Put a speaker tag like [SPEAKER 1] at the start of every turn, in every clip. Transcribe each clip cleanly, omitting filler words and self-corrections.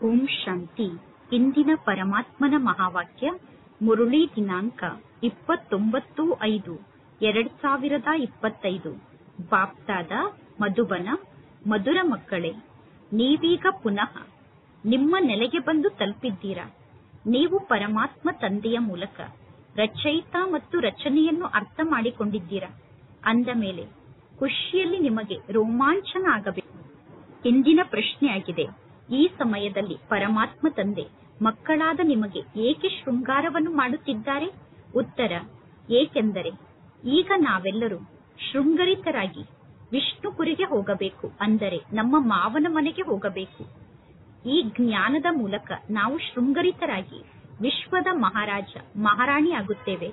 [SPEAKER 1] ಓಂ ಶಾಂತಿ. ಇಂದಿನ ಪರಮಾತ್ಮನ ಮಹಾವಾಕ್ಯ ಮುರುಳಿ ದಿನಾಂಕ 29/5/2025. ಬಾಪ್ತಾದ ಮಧುಬನ. ಮಧುರ ಮಕ್ಕಳೇ, ನೀವೀಗ ಪುನಃ ನಿಮ್ಮ ನೆಲೆಗೆ ಬಂದು ತಲುಪಿದ್ದೀರಾ. ನೀವು ಪರಮಾತ್ಮ ತಂದೆಯ ಮೂಲಕ ರಚಯಿತ ಮತ್ತು ರಚನೆಯನ್ನು ಅರ್ಥ ಮಾಡಿಕೊಂಡಿದ್ದೀರಾ. ಅಂದ ಮೇಲೆ ಖುಷಿಯಲ್ಲಿ ನಿಮಗೆ ರೋಮಾಂಚನ ಆಗಬೇಕು. ಇಂದಿನ ಪ್ರಶ್ನೆಯಾಗಿದೆ, ಈ ಸಮಯದಲ್ಲಿ ಪರಮಾತ್ಮ ತಂದೆ ಮಕ್ಕಳಾದ ನಿಮಗೆ ಏಕೆ ಶೃಂಗಾರವನ್ನು ಮಾಡುತ್ತಿದ್ದಾರೆ? ಉತ್ತರ, ಏಕೆಂದರೆ ಈಗ ನಾವೆಲ್ಲರೂ ಶೃಂಗರಿತರಾಗಿ ವಿಷ್ಣುಪುರಿಗೆ ಹೋಗಬೇಕು, ಅಂದರೆ ನಮ್ಮ ಮಾವನ ಮನೆಗೆ ಹೋಗಬೇಕು. ಈ ಜ್ಞಾನದ ಮೂಲಕ ನಾವು ಶೃಂಗರಿತರಾಗಿ ವಿಶ್ವದ ಮಹಾರಾಜ ಮಹಾರಾಣಿ ಆಗುತ್ತೇವೆ.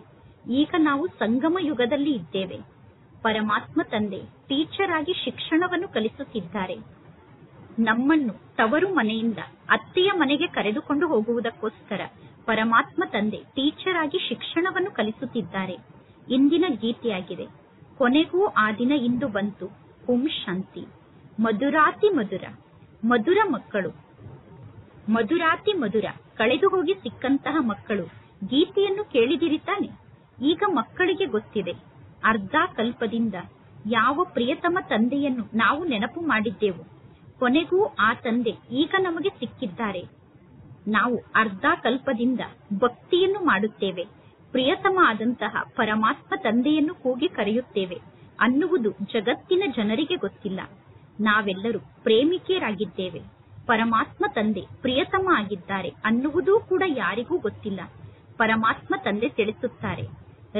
[SPEAKER 1] ಈಗ ನಾವು ಸಂಗಮ ಯುಗದಲ್ಲಿ ಇದ್ದೇವೆ. ಪರಮಾತ್ಮ ತಂದೆ ಟೀಚರ್ ಆಗಿ ಶಿಕ್ಷಣವನ್ನು ಕಲಿಸುತ್ತಿದ್ದಾರೆ. ನಮ್ಮನ್ನು ತವರು ಮನೆಯಿಂದ ಅತ್ತೆಯ ಮನೆಗೆ ಕರೆದುಕೊಂಡು ಹೋಗುವುದಕ್ಕೋಸ್ಕರ ಪರಮಾತ್ಮ ತಂದೆ ಟೀಚರ್ ಆಗಿ ಶಿಕ್ಷಣವನ್ನು ಕಲಿಸುತ್ತಿದ್ದಾರೆ. ಇಂದಿನ ಗೀತೆಯಾಗಿದೆ, ಕೊನೆಗೂ ಆ ದಿನ ಇಂದು ಬಂತು. ಓಂ ಶಾಂತಿ. ಮಧುರಾತಿ ಮಧುರ. ಮಧುರ ಮಕ್ಕಳು, ಮಧುರಾತಿ ಮಧುರ. ಕಳೆದು ಹೋಗಿ ಸಿಕ್ಕಂತಹ ಮಕ್ಕಳು ಗೀತೆಯನ್ನು ಕೇಳಿದಿರಿ ತಾನೆ? ಈಗ ಮಕ್ಕಳಿಗೆ ಗೊತ್ತಿದೆ, ಅರ್ಧ ಕಲ್ಪದಿಂದ ಯಾವ ಪ್ರಿಯತಮ ತಂದೆಯನ್ನು ನಾವು ನೆನಪು ಮಾಡಿದ್ದೆವು, ಕೊನೆಗೂ ಆ ತಂದೆ ಈಗ ನಮಗೆ ಸಿಕ್ಕಿದ್ದಾರೆ. ನಾವು ಅರ್ಧ ಕಲ್ಪದಿಂದ ಭಕ್ತಿಯನ್ನು ಮಾಡುತ್ತೇವೆ, ಪ್ರಿಯತಮ ಆದಂತಹ ಪರಮಾತ್ಮ ತಂದೆಯನ್ನು ಕೂಗಿ ಕರೆಯುತ್ತೇವೆ ಅನ್ನುವುದು ಜಗತ್ತಿನ ಜನರಿಗೆ ಗೊತ್ತಿಲ್ಲ. ನಾವೆಲ್ಲರೂ ಪ್ರೇಮಿಕೆಯರಾಗಿದ್ದೇವೆ, ಪರಮಾತ್ಮ ತಂದೆ ಪ್ರಿಯತಮ ಆಗಿದ್ದಾರೆ ಅನ್ನುವುದೂ ಕೂಡ ಯಾರಿಗೂ ಗೊತ್ತಿಲ್ಲ. ಪರಮಾತ್ಮ ತಂದೆ ತಿಳಿಸುತ್ತಾರೆ,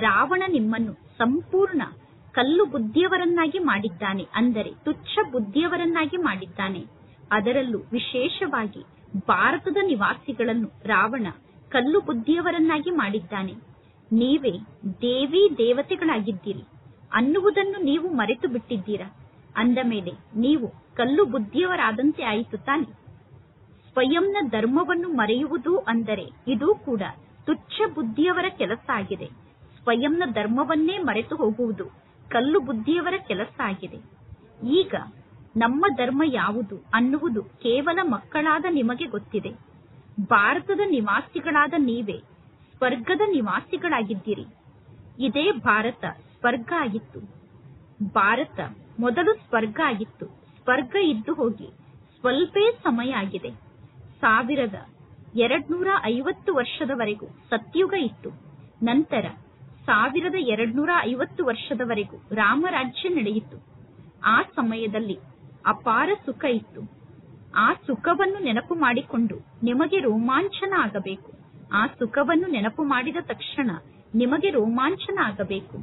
[SPEAKER 1] ರಾವಣ ನಿಮ್ಮನ್ನು ಸಂಪೂರ್ಣ ಕಲ್ಲು ಬುದ್ಧಿಯವರನ್ನಾಗಿ ಮಾಡಿದ್ದಾನೆ, ಅಂದರೆ ತುಚ್ಛ ಬುದ್ಧಿಯವರನ್ನಾಗಿ ಮಾಡಿದ್ದಾನೆ. ಅದರಲ್ಲೂ ವಿಶೇಷವಾಗಿ ಭಾರತದ ನಿವಾಸಿಗಳನ್ನು ರಾವಣ ಕಲ್ಲು ಬುದ್ಧಿಯವರನ್ನಾಗಿ ಮಾಡಿದ್ದಾನೆ. ನೀವೇ ದೇವಿ ದೇವತೆಗಳಾಗಿದ್ದೀರಿ ಅನ್ನುವುದನ್ನು ನೀವು ಮರೆತು ಬಿಟ್ಟಿದ್ದೀರಾ. ಅಂದ ಮೇಲೆ ನೀವು ಕಲ್ಲು ಬುದ್ಧಿಯವರಾದಂತೆ ಆಯಿತು ತಾನೆ? ಸ್ವಯಂನ ಧರ್ಮವನ್ನು ಮರೆಯುವುದು ಅಂದರೆ ಇದು ಕೂಡ ತುಚ್ಛ ಬುದ್ಧಿಯವರ ಕೆಲಸ ಆಗಿದೆ. ಸ್ವಯಂನ ಧರ್ಮವನ್ನೇ ಮರೆತು ಹೋಗುವುದು ಕಲ್ಲು ಬುದ್ಧಿಯವರ ಕೆಲಸ ಆಗಿದೆ. ಈಗ ನಮ್ಮ ಧರ್ಮ ಯಾವುದು ಅನ್ನುವುದು ಕೇವಲ ಮಕ್ಕಳಾದ ನಿಮಗೆ ಗೊತ್ತಿದೆ. ಭಾರತದ ನಿವಾಸಿಗಳಾದ ನೀವೇ ಸ್ವರ್ಗದ ನಿವಾಸಿಗಳಾಗಿದ್ದೀರಿ. ಇದೇ ಭಾರತ ಸ್ವರ್ಗ ಆಗಿತ್ತು. ಭಾರತ ಮೊದಲು ಸ್ವರ್ಗ ಆಗಿತ್ತು. ಸ್ವರ್ಗ ಇದ್ದು ಹೋಗಿ ಸ್ವಲ್ಪೇ ಸಮಯ ಆಗಿದೆ. 1250 ವರ್ಷದವರೆಗೂ ಸತ್ಯುಗ ಇತ್ತು. ನಂತರ 1250 ವರ್ಷದವರೆಗೂ ರಾಮರಾಜ್ಯ ನಡೆಯಿತು. ಆ ಸಮಯದಲ್ಲಿ ಅಪಾರ ಸುಖ ಇತ್ತು. ಆ ಸುಖವನ್ನು ನೆನಪು ಮಾಡಿಕೊಂಡು ನಿಮಗೆ ರೋಮಾಂಚನ ಆಗಬೇಕು. ಆ ಸುಖವನ್ನು ನೆನಪು ಮಾಡಿದ ತಕ್ಷಣ ನಿಮಗೆ ರೋಮಾಂಚನ ಆಗಬೇಕು.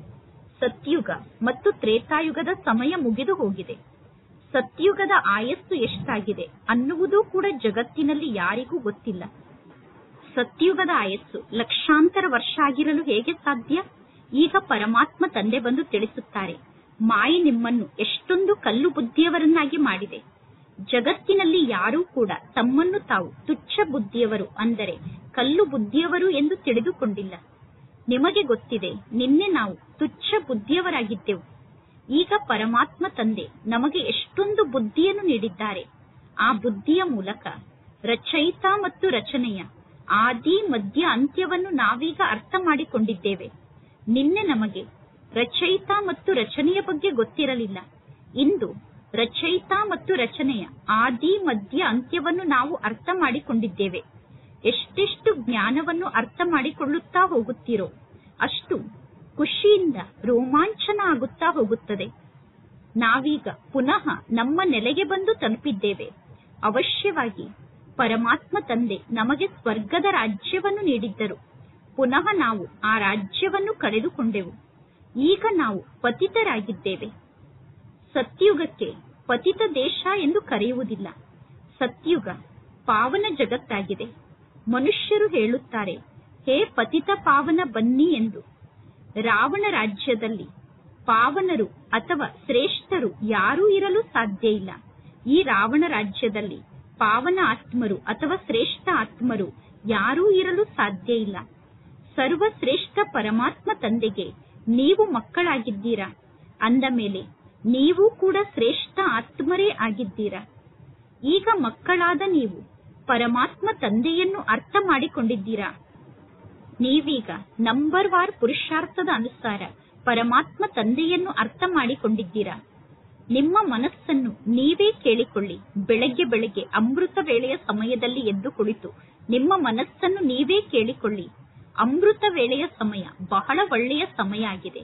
[SPEAKER 1] ಸತ್ಯುಗ ಮತ್ತು ತ್ರೇತಾಯುಗದ ಸಮಯ ಮುಗಿದು ಹೋಗಿದೆ. ಸತ್ಯುಗದ ಆಯಸ್ಸು ಎಷ್ಟಾಗಿದೆ ಅನ್ನುವುದೂ ಕೂಡ ಜಗತ್ತಿನಲ್ಲಿ ಯಾರಿಗೂ ಗೊತ್ತಿಲ್ಲ. ಸತ್ಯುಗದ ಆಯಸ್ಸು ಲಕ್ಷಾಂತರ ವರ್ಷ ಆಗಿರಲು ಹೇಗೆ ಸಾಧ್ಯ? ಈಗ ಪರಮಾತ್ಮ ತಂದೆ ಬಂದು ತಿಳಿಸುತ್ತಾರೆ, ಮಾಯೆ ನಿಮ್ಮನ್ನು ಎಷ್ಟೊಂದು ಕಲ್ಲು ಬುದ್ಧಿಯವರನ್ನಾಗಿ ಮಾಡಿದೆ. ಜಗತ್ತಿನಲ್ಲಿ ಯಾರೂ ಕೂಡ ತಮ್ಮನ್ನು ತಾವು ತುಚ್ಛ ಬುದ್ಧಿಯವರು, ಅಂದರೆ ಕಲ್ಲು ಬುದ್ಧಿಯವರು ಎಂದು ತಿಳಿದುಕೊಂಡಿಲ್ಲ. ನಿಮಗೆ ಗೊತ್ತಿದೆ, ನಿನ್ನೆ ನಾವು ತುಚ್ಛ ಬುದ್ಧಿಯವರಾಗಿದ್ದೆವು. ಈಗ ಪರಮಾತ್ಮ ತಂದೆ ನಮಗೆ ಎಷ್ಟೊಂದು ಬುದ್ಧಿಯನ್ನು ನೀಡಿದ್ದಾರೆ. ಆ ಬುದ್ಧಿಯ ಮೂಲಕ ರಚಯಿತ ಮತ್ತು ರಚನೆಯ ಆದಿ ಮಧ್ಯ ಅಂತ್ಯವನ್ನು ನಾವೀಗ ಅರ್ಥ ಮಾಡಿಕೊಂಡಿದ್ದೇವೆ. ನಿನ್ನೆ ನಮಗೆ ರಚಯಿತ ಮತ್ತು ರಚನೆಯ ಬಗ್ಗೆ ಗೊತ್ತಿರಲಿಲ್ಲ. ಇಂದು ರಚಯಿತ ಮತ್ತು ರಚನೆಯ ಆದಿ ಮಧ್ಯ ಅಂತ್ಯವನ್ನು ನಾವು ಅರ್ಥ ಮಾಡಿಕೊಂಡಿದ್ದೇವೆ. ಎಷ್ಟೆಷ್ಟು ಜ್ಞಾನವನ್ನು ಅರ್ಥ ಮಾಡಿಕೊಳ್ಳುತ್ತಾ ಹೋಗುತ್ತೀರೋ ಅಷ್ಟು ಖುಷಿಯಿಂದ ರೋಮಾಂಚನ ಆಗುತ್ತಾ ಹೋಗುತ್ತದೆ. ನಾವೀಗ ಪುನಃ ನಮ್ಮ ನೆಲೆಗೆ ಬಂದು ತಲುಪಿದ್ದೇವೆ. ಅವಶ್ಯವಾಗಿ ಪರಮಾತ್ಮ ತಂದೆ ನಮಗೆ ಸ್ವರ್ಗದ ರಾಜ್ಯವನ್ನು ನೀಡಿದ್ದರು. ಪುನಃ ನಾವು ಆ ರಾಜ್ಯವನ್ನು ಕಳೆದುಕೊಂಡೆವು. ಈಗ ನಾವು ಪತಿತರಾಗಿದ್ದೇವೆ. ಸತ್ಯುಗಕ್ಕೆ ಪತಿತ ದೇಶ ಎಂದು ಕರೆಯುವುದಿಲ್ಲ. ಸತ್ಯುಗ ಪಾವನ ಜಗತ್ತಾಗಿದೆ. ಮನುಷ್ಯರು ಹೇಳುತ್ತಾರೆ, ಹೇ ಪತಿತ ಪಾವನ ಬನ್ನಿ ಎಂದು. ರಾವಣ ರಾಜ್ಯದಲ್ಲಿ ಪಾವನರು ಅಥವಾ ಶ್ರೇಷ್ಠರು ಯಾರೂ ಇರಲು ಸಾಧ್ಯ ಇಲ್ಲ. ಈ ರಾವಣ ರಾಜ್ಯದಲ್ಲಿ ಪಾವನ ಆತ್ಮರು ಅಥವಾ ಶ್ರೇಷ್ಠ ಆತ್ಮರು ಯಾರೂ ಇರಲು ಸಾಧ್ಯ ಇಲ್ಲ. ಸರ್ವಶ್ರೇಷ್ಠ ಪರಮಾತ್ಮ ತಂದೆಗೆ ನೀವು ಮಕ್ಕಳಾಗಿದ್ದೀರಾ. ಅಂದ ಮೇಲೆ ನೀವು ಕೂಡ ಶ್ರೇಷ್ಠ ಆತ್ಮರೇ ಆಗಿದ್ದೀರಾ. ಈಗ ಮಕ್ಕಳಾದ ನೀವು ಪರಮಾತ್ಮ ತಂದೆಯನ್ನು ಅರ್ಥ ಮಾಡಿಕೊಂಡಿದ್ದೀರಾ? ನೀವೀಗ ನಂಬರ್ ವಾರ್ ಪುರುಷಾರ್ಥದ ಅನುಸಾರ ಪರಮಾತ್ಮ ತಂದೆಯನ್ನು ಅರ್ಥ ಮಾಡಿಕೊಂಡಿದ್ದೀರಾ? ನಿಮ್ಮ ಮನಸ್ಸನ್ನು ನೀವೇ ಕೇಳಿಕೊಳ್ಳಿ. ಬೆಳಗ್ಗೆ ಬೆಳಗ್ಗೆ ಅಮೃತ ವೇಳೆಯ ಸಮಯದಲ್ಲಿ ಎದ್ದು ಕುಳಿತು ನಿಮ್ಮ ಮನಸ್ಸನ್ನು ನೀವೇ ಕೇಳಿಕೊಳ್ಳಿ. ಅಮೃತ ವೇಳೆಯ ಸಮಯ ಬಹಳ ಒಳ್ಳೆಯ ಸಮಯ ಆಗಿದೆ.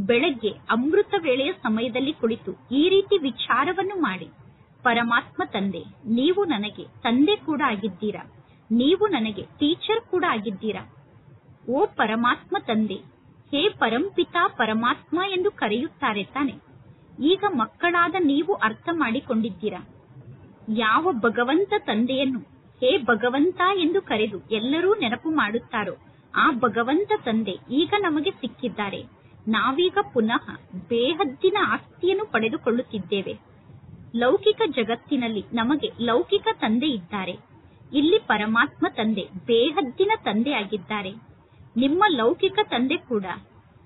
[SPEAKER 1] ಬೆಳಗ್ಗೆ ಅಮೃತ ವೇಳೆಯ ಸಮಯದಲ್ಲಿ ಕುಳಿತು ಈ ರೀತಿ ವಿಚಾರವನ್ನು ಮಾಡಿ. ಪರಮಾತ್ಮ ತಂದೆ, ನೀವು ನನಗೆ ತಂದೆ ಕೂಡ ಆಗಿದ್ದೀರಾ, ನೀವು ನನಗೆ ಟೀಚರ್ ಕೂಡ ಆಗಿದ್ದೀರಾ. ಓ ಪರಮಾತ್ಮ ತಂದೆ, ಹೇ ಪರಂಪಿತಾ ಪರಮಾತ್ಮ ಎಂದು ಕರೆಯುತ್ತಾರೆ ತಾನೆ. ಈಗ ಮಕ್ಕಳಾದ ನೀವು ಅರ್ಥ ಮಾಡಿಕೊಂಡಿದ್ದೀರಾ? ಯಾವ ಭಗವಂತ ತಂದೆಯನ್ನು ಹೇ ಭಗವಂತ ಎಂದು ಕರೆದು ಎಲ್ಲರೂ ನೆನಪು ಮಾಡುತ್ತಾರೋ ಆ ಭಗವಂತ ತಂದೆ ಈಗ ನಮಗೆ ಸಿಕ್ಕಿದ್ದಾರೆ. ನಾವೀಗ ಪುನಃ ಬೇಹದ್ದಿನ ಆಸ್ತಿಯನ್ನು ಪಡೆದುಕೊಳ್ಳುತ್ತಿದ್ದೇವೆ. ಲೌಕಿಕ ಜಗತ್ತಿನಲ್ಲಿ ನಮಗೆ ಲೌಕಿಕ ತಂದೆ ಇದ್ದಾರೆ. ಇಲ್ಲಿ ಪರಮಾತ್ಮ ತಂದೆ ಬೇಹದ್ದಿನ ತಂದೆ ಆಗಿದ್ದಾರೆ. ನಿಮ್ಮ ಲೌಕಿಕ ತಂದೆ ಕೂಡ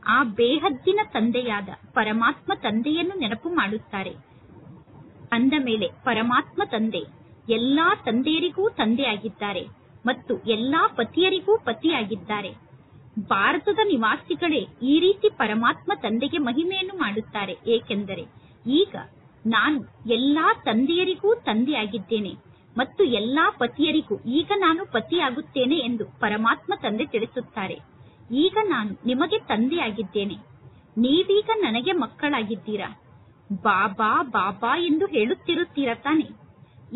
[SPEAKER 1] ಆ ಬೇಹದ್ದಿನ ತಂದೆಯಾದ ಪರಮಾತ್ಮ ತಂದೆಯನ್ನು ನೆನಪು ಮಾಡುತ್ತಾರೆ. ಅಂದ ಮೇಲೆ ಪರಮಾತ್ಮ ತಂದೆ ಎಲ್ಲಾ ತಂದೆಯರಿಗೂ ತಂದೆಯಾಗಿದ್ದಾರೆ ಮತ್ತು ಎಲ್ಲಾ ಪತಿಯರಿಗೂ ಪತಿಯಾಗಿದ್ದಾರೆ. ಭಾರತದ ನಿವಾಸಿಗಳೇ ಈ ರೀತಿ ಪರಮಾತ್ಮ ತಂದೆಗೆ ಮಹಿಮೆಯನ್ನು ಮಾಡುತ್ತಾರೆ. ಏಕೆಂದರೆ ಈಗ ನಾನು ಎಲ್ಲಾ ತಂದೆಯರಿಗೂ ತಂದೆಯಾಗಿದ್ದೇನೆ ಮತ್ತು ಎಲ್ಲಾ ಪತಿಯರಿಗೂ ಈಗ ನಾನು ಪತಿಯಾಗುತ್ತೇನೆ ಎಂದು ಪರಮಾತ್ಮ ತಂದೆ ತಿಳಿಸುತ್ತಾರೆ. ಈಗ ನಾನು ನಿಮಗೆ ತಂದೆಯಾಗಿದ್ದೇನೆ, ನೀವೀಗ ನನಗೆ ಮಕ್ಕಳಾಗಿದ್ದೀರಾ. ಬಾಬಾ ಬಾಬಾ ಎಂದು ಹೇಳುತ್ತಿರುತ್ತೀರ ತಾನೆ.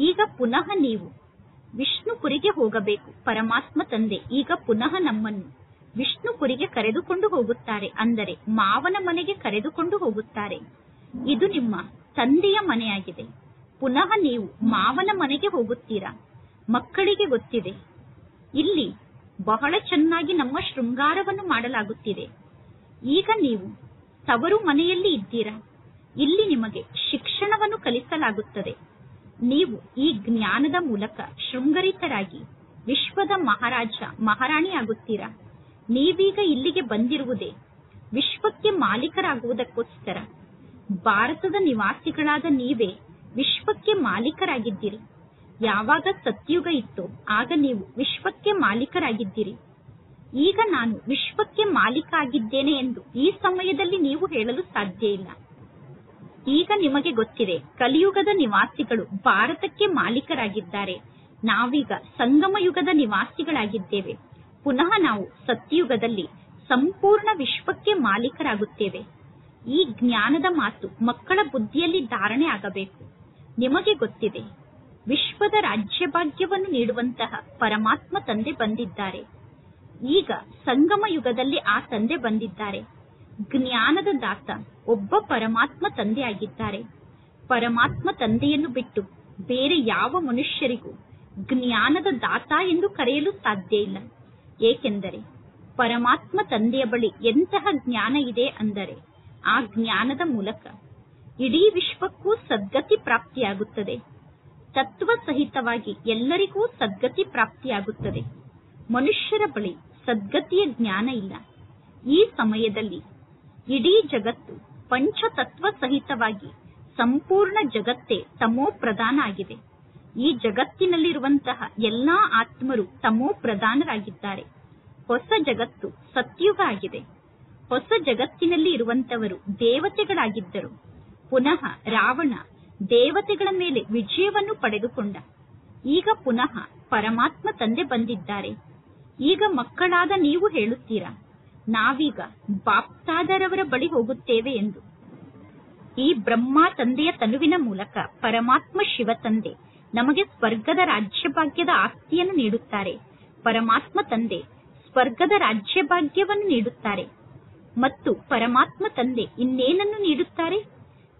[SPEAKER 1] ಈಗ ಪುನಃ ನೀವು ವಿಷ್ಣುಪುರಿಗೆ ಹೋಗಬೇಕು. ಪರಮಾತ್ಮ ತಂದೆ ಈಗ ಪುನಃ ನಮ್ಮನ್ನು ವಿಷ್ಣುಪುರಿಗೆ ಕರೆದುಕೊಂಡು ಹೋಗುತ್ತಾರೆ, ಅಂದರೆ ಮಾವನ ಮನೆಗೆ ಕರೆದುಕೊಂಡು ಹೋಗುತ್ತಾರೆ. ಇದು ನಿಮ್ಮ ತಂದೆಯ ಮನೆಯಾಗಿದೆ. ಪುನಃ ನೀವು ಮಾವನ ಮನೆಗೆ ಹೋಗುತ್ತೀರಾ. ಮಕ್ಕಳಿಗೆ ಗೊತ್ತಿದೆ, ಇಲ್ಲಿ ಬಹಳ ಚೆನ್ನಾಗಿ ನಮ್ಮ ಶೃಂಗಾರವನ್ನು ಮಾಡಲಾಗುತ್ತಿದೆ. ಈಗ ನೀವು ತವರು ಮನೆಯಲ್ಲಿ ಇದ್ದೀರಾ. ಇಲ್ಲಿ ನಿಮಗೆ ಶಿಕ್ಷಣವನ್ನು ಕಲಿಸಲಾಗುತ್ತದೆ. ನೀವು ಈ ಜ್ಞಾನದ ಮೂಲಕ ಶೃಂಗರಿತರಾಗಿ ವಿಶ್ವದ ಮಹಾರಾಜ ಮಹಾರಾಣಿ ಆಗುತ್ತೀರಾ. ನೀವೀಗ ಇಲ್ಲಿಗೆ ಬಂದಿರುವುದೇ ವಿಶ್ವಕ್ಕೆ ಮಾಲೀಕರಾಗುವುದಕ್ಕೋಸ್ಕರ. ಭಾರತದ ನಿವಾಸಿಗಳಾದ ನೀವೇ ವಿಶ್ವಕ್ಕೆ ಮಾಲೀಕರಾಗಿದ್ದೀರಿ. ಯಾವಾಗ ಸತ್ಯುಗ ಇತ್ತೋ ಆಗ ನೀವು ವಿಶ್ವಕ್ಕೆ ಮಾಲೀಕರಾಗಿದ್ದೀರಿ. ಈಗ ನಾನು ವಿಶ್ವಕ್ಕೆ ಮಾಲೀಕ ಆಗಿದ್ದೇನೆ ಎಂದು ಈ ಸಮಯದಲ್ಲಿ ನೀವು ಹೇಳಲು ಸಾಧ್ಯ ಇಲ್ಲ. ಈಗ ನಿಮಗೆ ಗೊತ್ತಿದೆ, ಕಲಿಯುಗದ ನಿವಾಸಿಗಳು ಭಾರತಕ್ಕೆ ಮಾಲೀಕರಾಗಿದ್ದಾರೆ. ನಾವೀಗ ಸಂಗಮ ಯುಗದ ನಿವಾಸಿಗಳಾಗಿದ್ದೇವೆ. ಪುನಃ ನಾವು ಸತ್ಯಯುಗದಲ್ಲಿ ಸಂಪೂರ್ಣ ವಿಶ್ವಕ್ಕೆ ಮಾಲೀಕರಾಗುತ್ತೇವೆ. ಈ ಜ್ಞಾನದ ಮಾತು ಮಕ್ಕಳ ಬುದ್ಧಿಯಲ್ಲಿ ಧಾರಣೆ ಆಗಬೇಕು. ನಿಮಗೆ ಗೊತ್ತಿದೆ, ವಿಶ್ವದ ರಾಜ್ಯಭಾಗ್ಯವನ್ನು ನೀಡುವಂತಹ ಪರಮಾತ್ಮ ತಂದೆ ಬಂದಿದ್ದಾರೆ. ಈಗ ಸಂಗಮ ಯುಗದಲ್ಲಿ ಆ ತಂದೆ ಬಂದಿದ್ದಾರೆ. ಜ್ಞಾನದ ದಾತ ಒಬ್ಬ ಪರಮಾತ್ಮ ತಂದೆ ಆಗಿದ್ದಾರೆ. ಪರಮಾತ್ಮ ತಂದೆಯನ್ನು ಬಿಟ್ಟು ಬೇರೆ ಯಾವ ಮನುಷ್ಯರಿಗೂ ಜ್ಞಾನದ ದಾತ ಎಂದು ಕರೆಯಲು ಸಾಧ್ಯ ಇಲ್ಲ. ಏಕೆಂದರೆ ಪರಮಾತ್ಮ ತಂದೆಯ ಬಳಿ ಎಂತಹ ಜ್ಞಾನ ಇದೆ ಅಂದರೆ ಆ ಜ್ಞಾನದ ಮೂಲಕ ಇಡೀ ವಿಶ್ವಕ್ಕೂ ಸದ್ಗತಿ ಪ್ರಾಪ್ತಿಯಾಗುತ್ತದೆ. ತತ್ವ ಸಹಿತವಾಗಿ ಎಲ್ಲರಿಗೂ ಸದ್ಗತಿ ಪ್ರಾಪ್ತಿಯಾಗುತ್ತದೆ. ಮನುಷ್ಯರ ಬಳಿ ಸದ್ಗತಿಯ ಜ್ಞಾನ ಇಲ್ಲ. ಈ ಸಮಯದಲ್ಲಿ ಇಡೀ ಜಗತ್ತು ಪಂಚತತ್ವ ಸಹಿತವಾಗಿ ಸಂಪೂರ್ಣ ಜಗತ್ತೇ ತಮೋ ಪ್ರಧಾನ ಆಗಿದೆ. ಈ ಜಗತ್ತಿನಲ್ಲಿರುವಂತಹ ಎಲ್ಲಾ ಆತ್ಮರು ತಮೋ ಪ್ರಧಾನರಾಗಿದ್ದಾರೆ. ಹೊಸ ಜಗತ್ತು ಸತ್ಯುಗ ಆಗಿದೆ. ಹೊಸ ಜಗತ್ತಿನಲ್ಲಿ ಇರುವಂತವರು ದೇವತೆಗಳಾಗಿದ್ದರು. ಪುನಃ ರಾವಣ ದೇವತೆಗಳ ಮೇಲೆ ವಿಜಯವನ್ನು ಪಡೆದುಕೊಂಡ. ಈಗ ಪುನಃ ಪರಮಾತ್ಮ ತಂದೆ ಬಂದಿದ್ದಾರೆ. ಈಗ ಮಕ್ಕಳಾದ ನೀವು ಹೇಳುತ್ತೀರಾ, ನಾವೀಗ ಬಾಪ್ತಾದರವರ ಬಳಿ ಹೋಗುತ್ತೇವೆ ಎಂದು. ಈ ಬ್ರಹ್ಮ ತಂದೆಯ ತನುವಿನ ಮೂಲಕ ಪರಮಾತ್ಮ ಶಿವ ತಂದೆ ನಮಗೆ ಸ್ವರ್ಗದ ರಾಜ್ಯಭಾಗ್ಯದ ಆಸ್ತಿಯನ್ನು ನೀಡುತ್ತಾರೆ. ಪರಮಾತ್ಮ ತಂದೆ ಸ್ವರ್ಗದ ರಾಜ್ಯಭಾಗ್ಯವನ್ನು ನೀಡುತ್ತಾರೆ. ಮತ್ತು ಪರಮಾತ್ಮ ತಂದೆ ಇನ್ನೇನನ್ನು ನೀಡುತ್ತಾರೆ?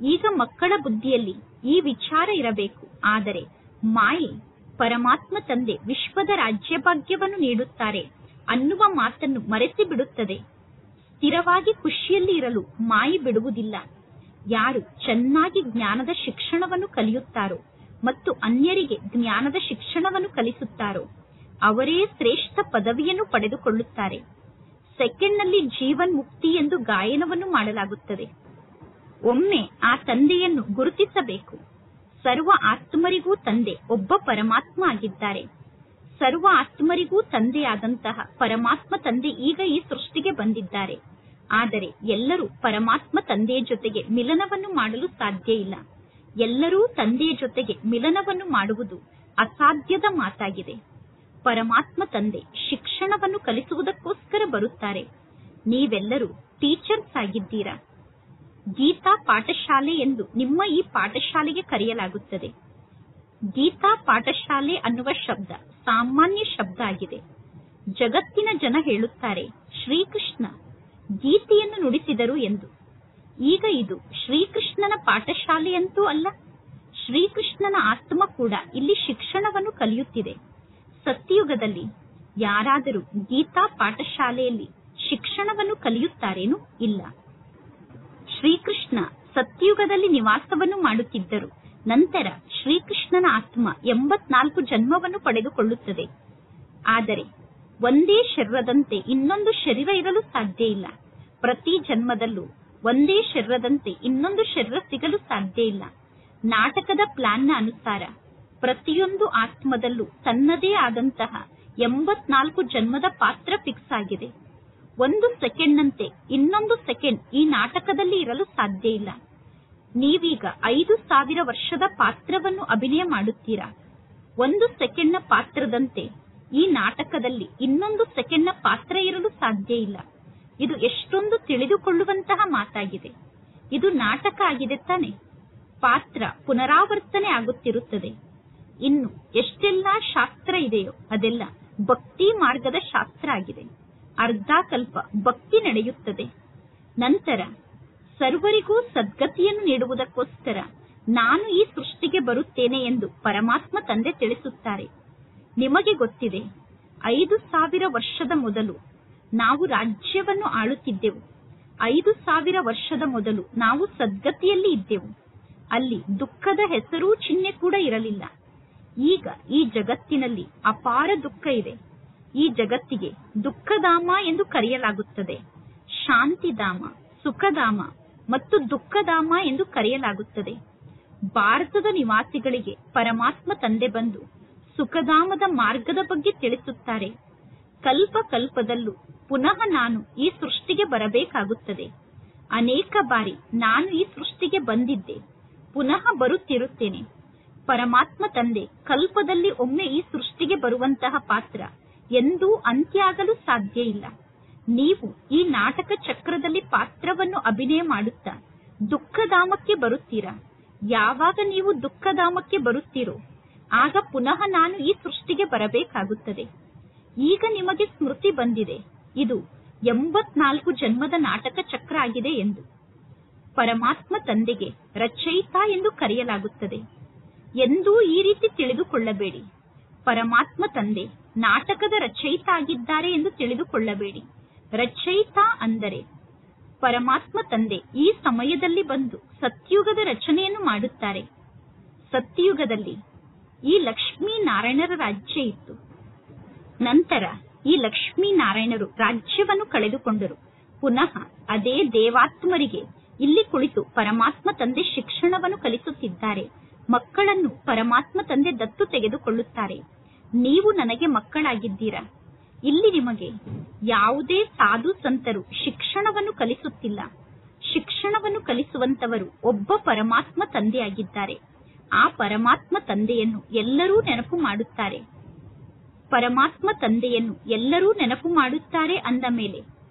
[SPEAKER 1] ಈಗ ಮಕ್ಕಳ ಬುದ್ಧಿಯಲ್ಲಿ ಈ ವಿಚಾರ ಇರಬೇಕು. ಆದರೆ ಮಾಯೆ ಪರಮಾತ್ಮ ತಂದೆ ವಿಶ್ವದ ರಾಜ್ಯಭಾಗ್ಯವನ್ನು ನೀಡುತ್ತಾರೆ ಅನ್ನುವ ಮಾತನ್ನು ಮರೆಸಿ ಬಿಡುತ್ತದೆ. ಸ್ಥಿರವಾಗಿ ಖುಷಿಯಲ್ಲಿ ಇರಲು ಮಾಯೆ ಬಿಡುವುದಿಲ್ಲ. ಯಾರು ಚೆನ್ನಾಗಿ ಜ್ಞಾನದ ಶಿಕ್ಷಣವನ್ನು ಕಲಿಯುತ್ತಾರೋ ಮತ್ತು ಅನ್ಯರಿಗೆ ಜ್ಞಾನದ ಶಿಕ್ಷಣವನ್ನು ಕಲಿಸುತ್ತಾರೋ ಅವರೇ ಶ್ರೇಷ್ಠ ಪದವಿಯನ್ನು ಪಡೆದುಕೊಳ್ಳುತ್ತಾರೆ. ಸೆಕೆಂಡ್ನಲ್ಲಿ ಜೀವನ್ ಮುಕ್ತಿ ಎಂದು ಗಾಯನವನ್ನು ಮಾಡಲಾಗುತ್ತದೆ. ಒಮ್ಮೆ ಆ ತಂದೆಯನ್ನು ಗುರುತಿಸಬೇಕು. ಸರ್ವ ಆತ್ಮರಿಗೂ ತಂದೆ ಒಬ್ಬ ಪರಮಾತ್ಮ ಆಗಿದ್ದಾರೆ. ಸರ್ವ ಆತ್ಮರಿಗೂ ತಂದೆಯಾದಂತಹ ಪರಮಾತ್ಮ ತಂದೆ ಈಗ ಈ ಸೃಷ್ಟಿಗೆ ಬಂದಿದ್ದಾರೆ. ಆದರೆ ಎಲ್ಲರೂ ಪರಮಾತ್ಮ ತಂದೆಯ ಜೊತೆಗೆ ಮಿಲನವನ್ನು ಮಾಡಲು ಸಾಧ್ಯ ಇಲ್ಲ. ಎಲ್ಲರೂ ತಂದೆಯ ಜೊತೆಗೆ ಮಿಲನವನ್ನು ಮಾಡುವುದು ಅಸಾಧ್ಯದ ಮಾತಾಗಿದೆ. ಪರಮಾತ್ಮ ತಂದೆ ಶಿಕ್ಷಣವನ್ನು ಕಲಿಸುವುದಕ್ಕೋಸ್ಕರ ಬರುತ್ತಾರೆ. ನೀವೆಲ್ಲರೂ ಟೀಚರ್ಸ್ ಆಗಿದ್ದೀರಾ. ಗೀತಾ ಪಾಠಶಾಲೆ ಎಂದು ನಿಮ್ಮ ಈ ಪಾಠಶಾಲೆಗೆ ಕರೆಯಲಾಗುತ್ತದೆ. ಗೀತಾ ಪಾಠಶಾಲೆ ಅನ್ನುವ ಶಬ್ದ ಸಾಮಾನ್ಯ ಶಬ್ದ ಆಗಿದೆ. ಜಗತ್ತಿನ ಜನ ಹೇಳುತ್ತಾರೆ ಶ್ರೀಕೃಷ್ಣ ಗೀತೆಯನ್ನು ನುಡಿಸಿದರು ಎಂದು. ಈಗ ಇದು ಶ್ರೀಕೃಷ್ಣನ ಪಾಠಶಾಲೆಯಂತೂ ಅಲ್ಲ. ಶ್ರೀಕೃಷ್ಣನ ಆತ್ಮ ಕೂಡ ಇಲ್ಲಿ ಶಿಕ್ಷಣವನ್ನು ಕಲಿಯುತ್ತಿದೆ. ಸತ್ಯಯುಗದಲ್ಲಿ ಯಾರಾದರೂ ಗೀತಾ ಪಾಠಶಾಲೆಯಲ್ಲಿ ಶಿಕ್ಷಣವನ್ನು ಕಲಿಯುತ್ತಾರೇನೂ ಇಲ್ಲ. ಶ್ರೀಕೃಷ್ಣ ಸತ್ಯಯುಗದಲ್ಲಿ ನಿವಾಸವನ್ನು ಮಾಡುತ್ತಿದ್ದರು. ನಂತರ ಶ್ರೀಕೃಷ್ಣನ ಆತ್ಮ 84 ಜನ್ಮವನ್ನು ಪಡೆದುಕೊಳ್ಳುತ್ತದೆ. ಆದರೆ ಒಂದೇ ಶರೀರದಂತೆ ಇನ್ನೊಂದು ಶರೀರ ಇರಲು ಸಾಧ್ಯ ಇಲ್ಲ. ಪ್ರತಿ ಜನ್ಮದಲ್ಲೂ ಒಂದೇ ಶರೀರದಂತೆ ಇನ್ನೊಂದು ಶರೀರ ಸಿಗಲು ಸಾಧ್ಯ ಇಲ್ಲ. ನಾಟಕದ ಪ್ಲಾನ್ನ ಅನುಸಾರ ಪ್ರತಿಯೊಂದು ಆತ್ಮದಲ್ಲೂ ತನ್ನದೇ ಆದಂತಹ 84 ಜನ್ಮದ ಪಾತ್ರ ಫಿಕ್ಸ್ ಆಗಿದೆ. ಒಂದು ಸೆಕೆಂಡ್ನಂತೆ ಇನ್ನೊಂದು ಸೆಕೆಂಡ್ ಈ ನಾಟಕದಲ್ಲಿ ಇರಲು ಸಾಧ್ಯ ಇಲ್ಲ. ನೀವೀಗ 5000 ವರ್ಷದ ಪಾತ್ರವನ್ನು ಅಭಿನಯ ಮಾಡುತ್ತೀರಾ. ಒಂದು ಸೆಕೆಂಡ್ನ ಪಾತ್ರದಂತೆ ಈ ನಾಟಕದಲ್ಲಿ ಇನ್ನೊಂದು ಸೆಕೆಂಡ್ನ ಪಾತ್ರ ಇರಲು ಸಾಧ್ಯ ಇಲ್ಲ. ಇದು ಎಷ್ಟೊಂದು ತಿಳಿದುಕೊಳ್ಳುವಂತಹ ಮಾತಾಗಿದೆ. ಇದು ನಾಟಕ ಆಗಿದೆ ತಾನೆ. ಪಾತ್ರ ಪುನರಾವರ್ತನೆ ಆಗುತ್ತಿರುತ್ತದೆ. ಇನ್ನು ಎಷ್ಟೆಲ್ಲಾ ಶಾಸ್ತ್ರ ಇದೆಯೋ ಅದೆಲ್ಲ ಭಕ್ತಿ ಮಾರ್ಗದ ಶಾಸ್ತ್ರ ಆಗಿದೆ. ಅರ್ಧ ಕಲ್ಪ ಭಕ್ತಿ ನಡೆಯುತ್ತದೆ. ನಂತರ ಸರ್ವರಿಗೂ ಸದ್ಗತಿಯನ್ನು ನೀಡುವುದಕ್ಕೋಸ್ಕರ ನಾನು ಈ ಸೃಷ್ಟಿಗೆ ಬರುತ್ತೇನೆ ಎಂದು ಪರಮಾತ್ಮ ತಂದೆ ತಿಳಿಸುತ್ತಾರೆ. ನಿಮಗೆ ಗೊತ್ತಿದೆ, 5000 ವರ್ಷದ ಮೊದಲು ನಾವು ರಾಜ್ಯವನ್ನು ಆಳುತ್ತಿದ್ದೆವು. 5000 ವರ್ಷದ ಮೊದಲು ನಾವು ಸದ್ಗತಿಯಲ್ಲಿ ಇದ್ದೆವು. ಅಲ್ಲಿ ದುಃಖದ ಹೆಸರೂ ಚಿಹ್ನೆ ಕೂಡ ಇರಲಿಲ್ಲ. ಈಗ ಈ ಜಗತ್ತಿನಲ್ಲಿ ಅಪಾರ ದುಃಖ ಇದೆ. ಈ ಜಗತ್ತಿಗೆ ದುಃಖಧಾಮ ಎಂದು ಕರೆಯಲಾಗುತ್ತದೆ. ಶಾಂತಿಧಾಮ, ಸುಖಧಾಮ ಮತ್ತು ದುಃಖಧಾಮ ಎಂದು ಕರೆಯಲಾಗುತ್ತದೆ. ಭಾರತದ ನಿವಾಸಿಗಳಿಗೆ ಪರಮಾತ್ಮ ತಂದೆ ಬಂದು ಸುಖಧಾಮದ ಮಾರ್ಗದ ಬಗ್ಗೆ ತಿಳಿಸುತ್ತಾರೆ. ಕಲ್ಪ ಕಲ್ಪದಲ್ಲೂ ಪುನಃ ನಾನು ಈ ಸೃಷ್ಟಿಗೆ ಬರಬೇಕಾಗುತ್ತದೆ. ಅನೇಕ ಬಾರಿ ನಾನು ಈ ಸೃಷ್ಟಿಗೆ ಬಂದಿದ್ದೆ, ಪುನಃ ಬರುತ್ತಿರುತ್ತೇನೆ. ಪರಮಾತ್ಮ ತಂದೆ ಕಲ್ಪದಲ್ಲಿ ಒಮ್ಮೆ ಈ ಸೃಷ್ಟಿಗೆ ಬರುವಂತಹ ಪಾತ್ರ ಎಂದೂ ಅಂತ್ಯ ಆಗಲು ಸಾಧ್ಯ ಇಲ್ಲ. ನೀವು ಈ ನಾಟಕ ಚಕ್ರದಲ್ಲಿ ಪಾತ್ರವನ್ನು ಅಭಿನಯ ಮಾಡುತ್ತಾ ದುಃಖಧಾಮಕ್ಕೆ ಬರುತ್ತೀರಾ. ಯಾವಾಗ ನೀವು ದುಃಖಧಾಮಕ್ಕೆ ಬರುತ್ತೀರೋ ಆಗ ಪುನಃ ನಾನು ಈ ಸೃಷ್ಟಿಗೆ ಬರಬೇಕಾಗುತ್ತದೆ. ಈಗ ನಿಮಗೆ ಸ್ಮೃತಿ ಬಂದಿದೆ, ಇದು 84 ಜನ್ಮದ ನಾಟಕ ಚಕ್ರ ಆಗಿದೆ ಎಂದು. ಪರಮಾತ್ಮ ತಂದೆಗೆ ರಚಯಿತ ಎಂದು ಕರೆಯಲಾಗುತ್ತದೆ. ಎಂದೂ ಈ ರೀತಿ ತಿಳಿದುಕೊಳ್ಳಬೇಡಿ. ಪರಮಾತ್ಮ ತಂದೆ ನಾಟಕದ ರಚಯಿತ ಆಗಿದ್ದಾರೆ ಎಂದು ತಿಳಿದುಕೊಳ್ಳಬೇಡಿ. ರಚಯಿತ ಅಂದರೆ ಪರಮಾತ್ಮ ತಂದೆ ಈ ಸಮಯದಲ್ಲಿ ಬಂದು ಸತ್ಯುಗದ ರಚನೆಯನ್ನು ಮಾಡುತ್ತಾರೆ. ಸತ್ಯಯುಗದಲ್ಲಿ ಈ ಲಕ್ಷ್ಮೀನಾರಾಯಣರ ರಾಜ್ಯ ಇತ್ತು. ನಂತರ ಈ ಲಕ್ಷ್ಮೀನಾರಾಯಣರು ರಾಜ್ಯವನ್ನು ಕಳೆದುಕೊಂಡರು. ಪುನಃ ಅದೇ ದೇವಾತ್ಮರಿಗೆ ಇಲ್ಲಿ ಕುಳಿತು ಪರಮಾತ್ಮ ತಂದೆ ಶಿಕ್ಷಣವನ್ನು ಕಲಿಸುತ್ತಿದ್ದಾರೆ. ಮಕ್ಕಳನ್ನು ಪರಮಾತ್ಮ ತಂದೆ ದತ್ತು ತೆಗೆದುಕೊಳ್ಳುತ್ತಾರೆ. ನೀವು ನನಗೆ ಮಕ್ಕಳಾಗಿದ್ದೀರಾ. ಇಲ್ಲಿ ನಿಮಗೆ ಯಾವುದೇ ಸಾಧು ಸಂತರು ಶಿಕ್ಷಣವನ್ನು ಕಲಿಸುತ್ತಿಲ್ಲ. ಶಿಕ್ಷಣವನ್ನು ಕಲಿಸುವಂತವರು ಒಬ್ಬ ಪರಮಾತ್ಮ ತಂದೆಯಾಗಿದ್ದಾರೆ. ಆ ಪರಮಾತ್ಮ ತಂದೆಯನ್ನು ಎಲ್ಲರೂ ನೆನಪು ಮಾಡುತ್ತಾರೆ. ಪರಮಾತ್ಮ ತಂದೆಯನ್ನು ಎಲ್ಲರೂ ನೆನಪು ಮಾಡುತ್ತಾರೆ ಅಂದ ಮೇಲೆ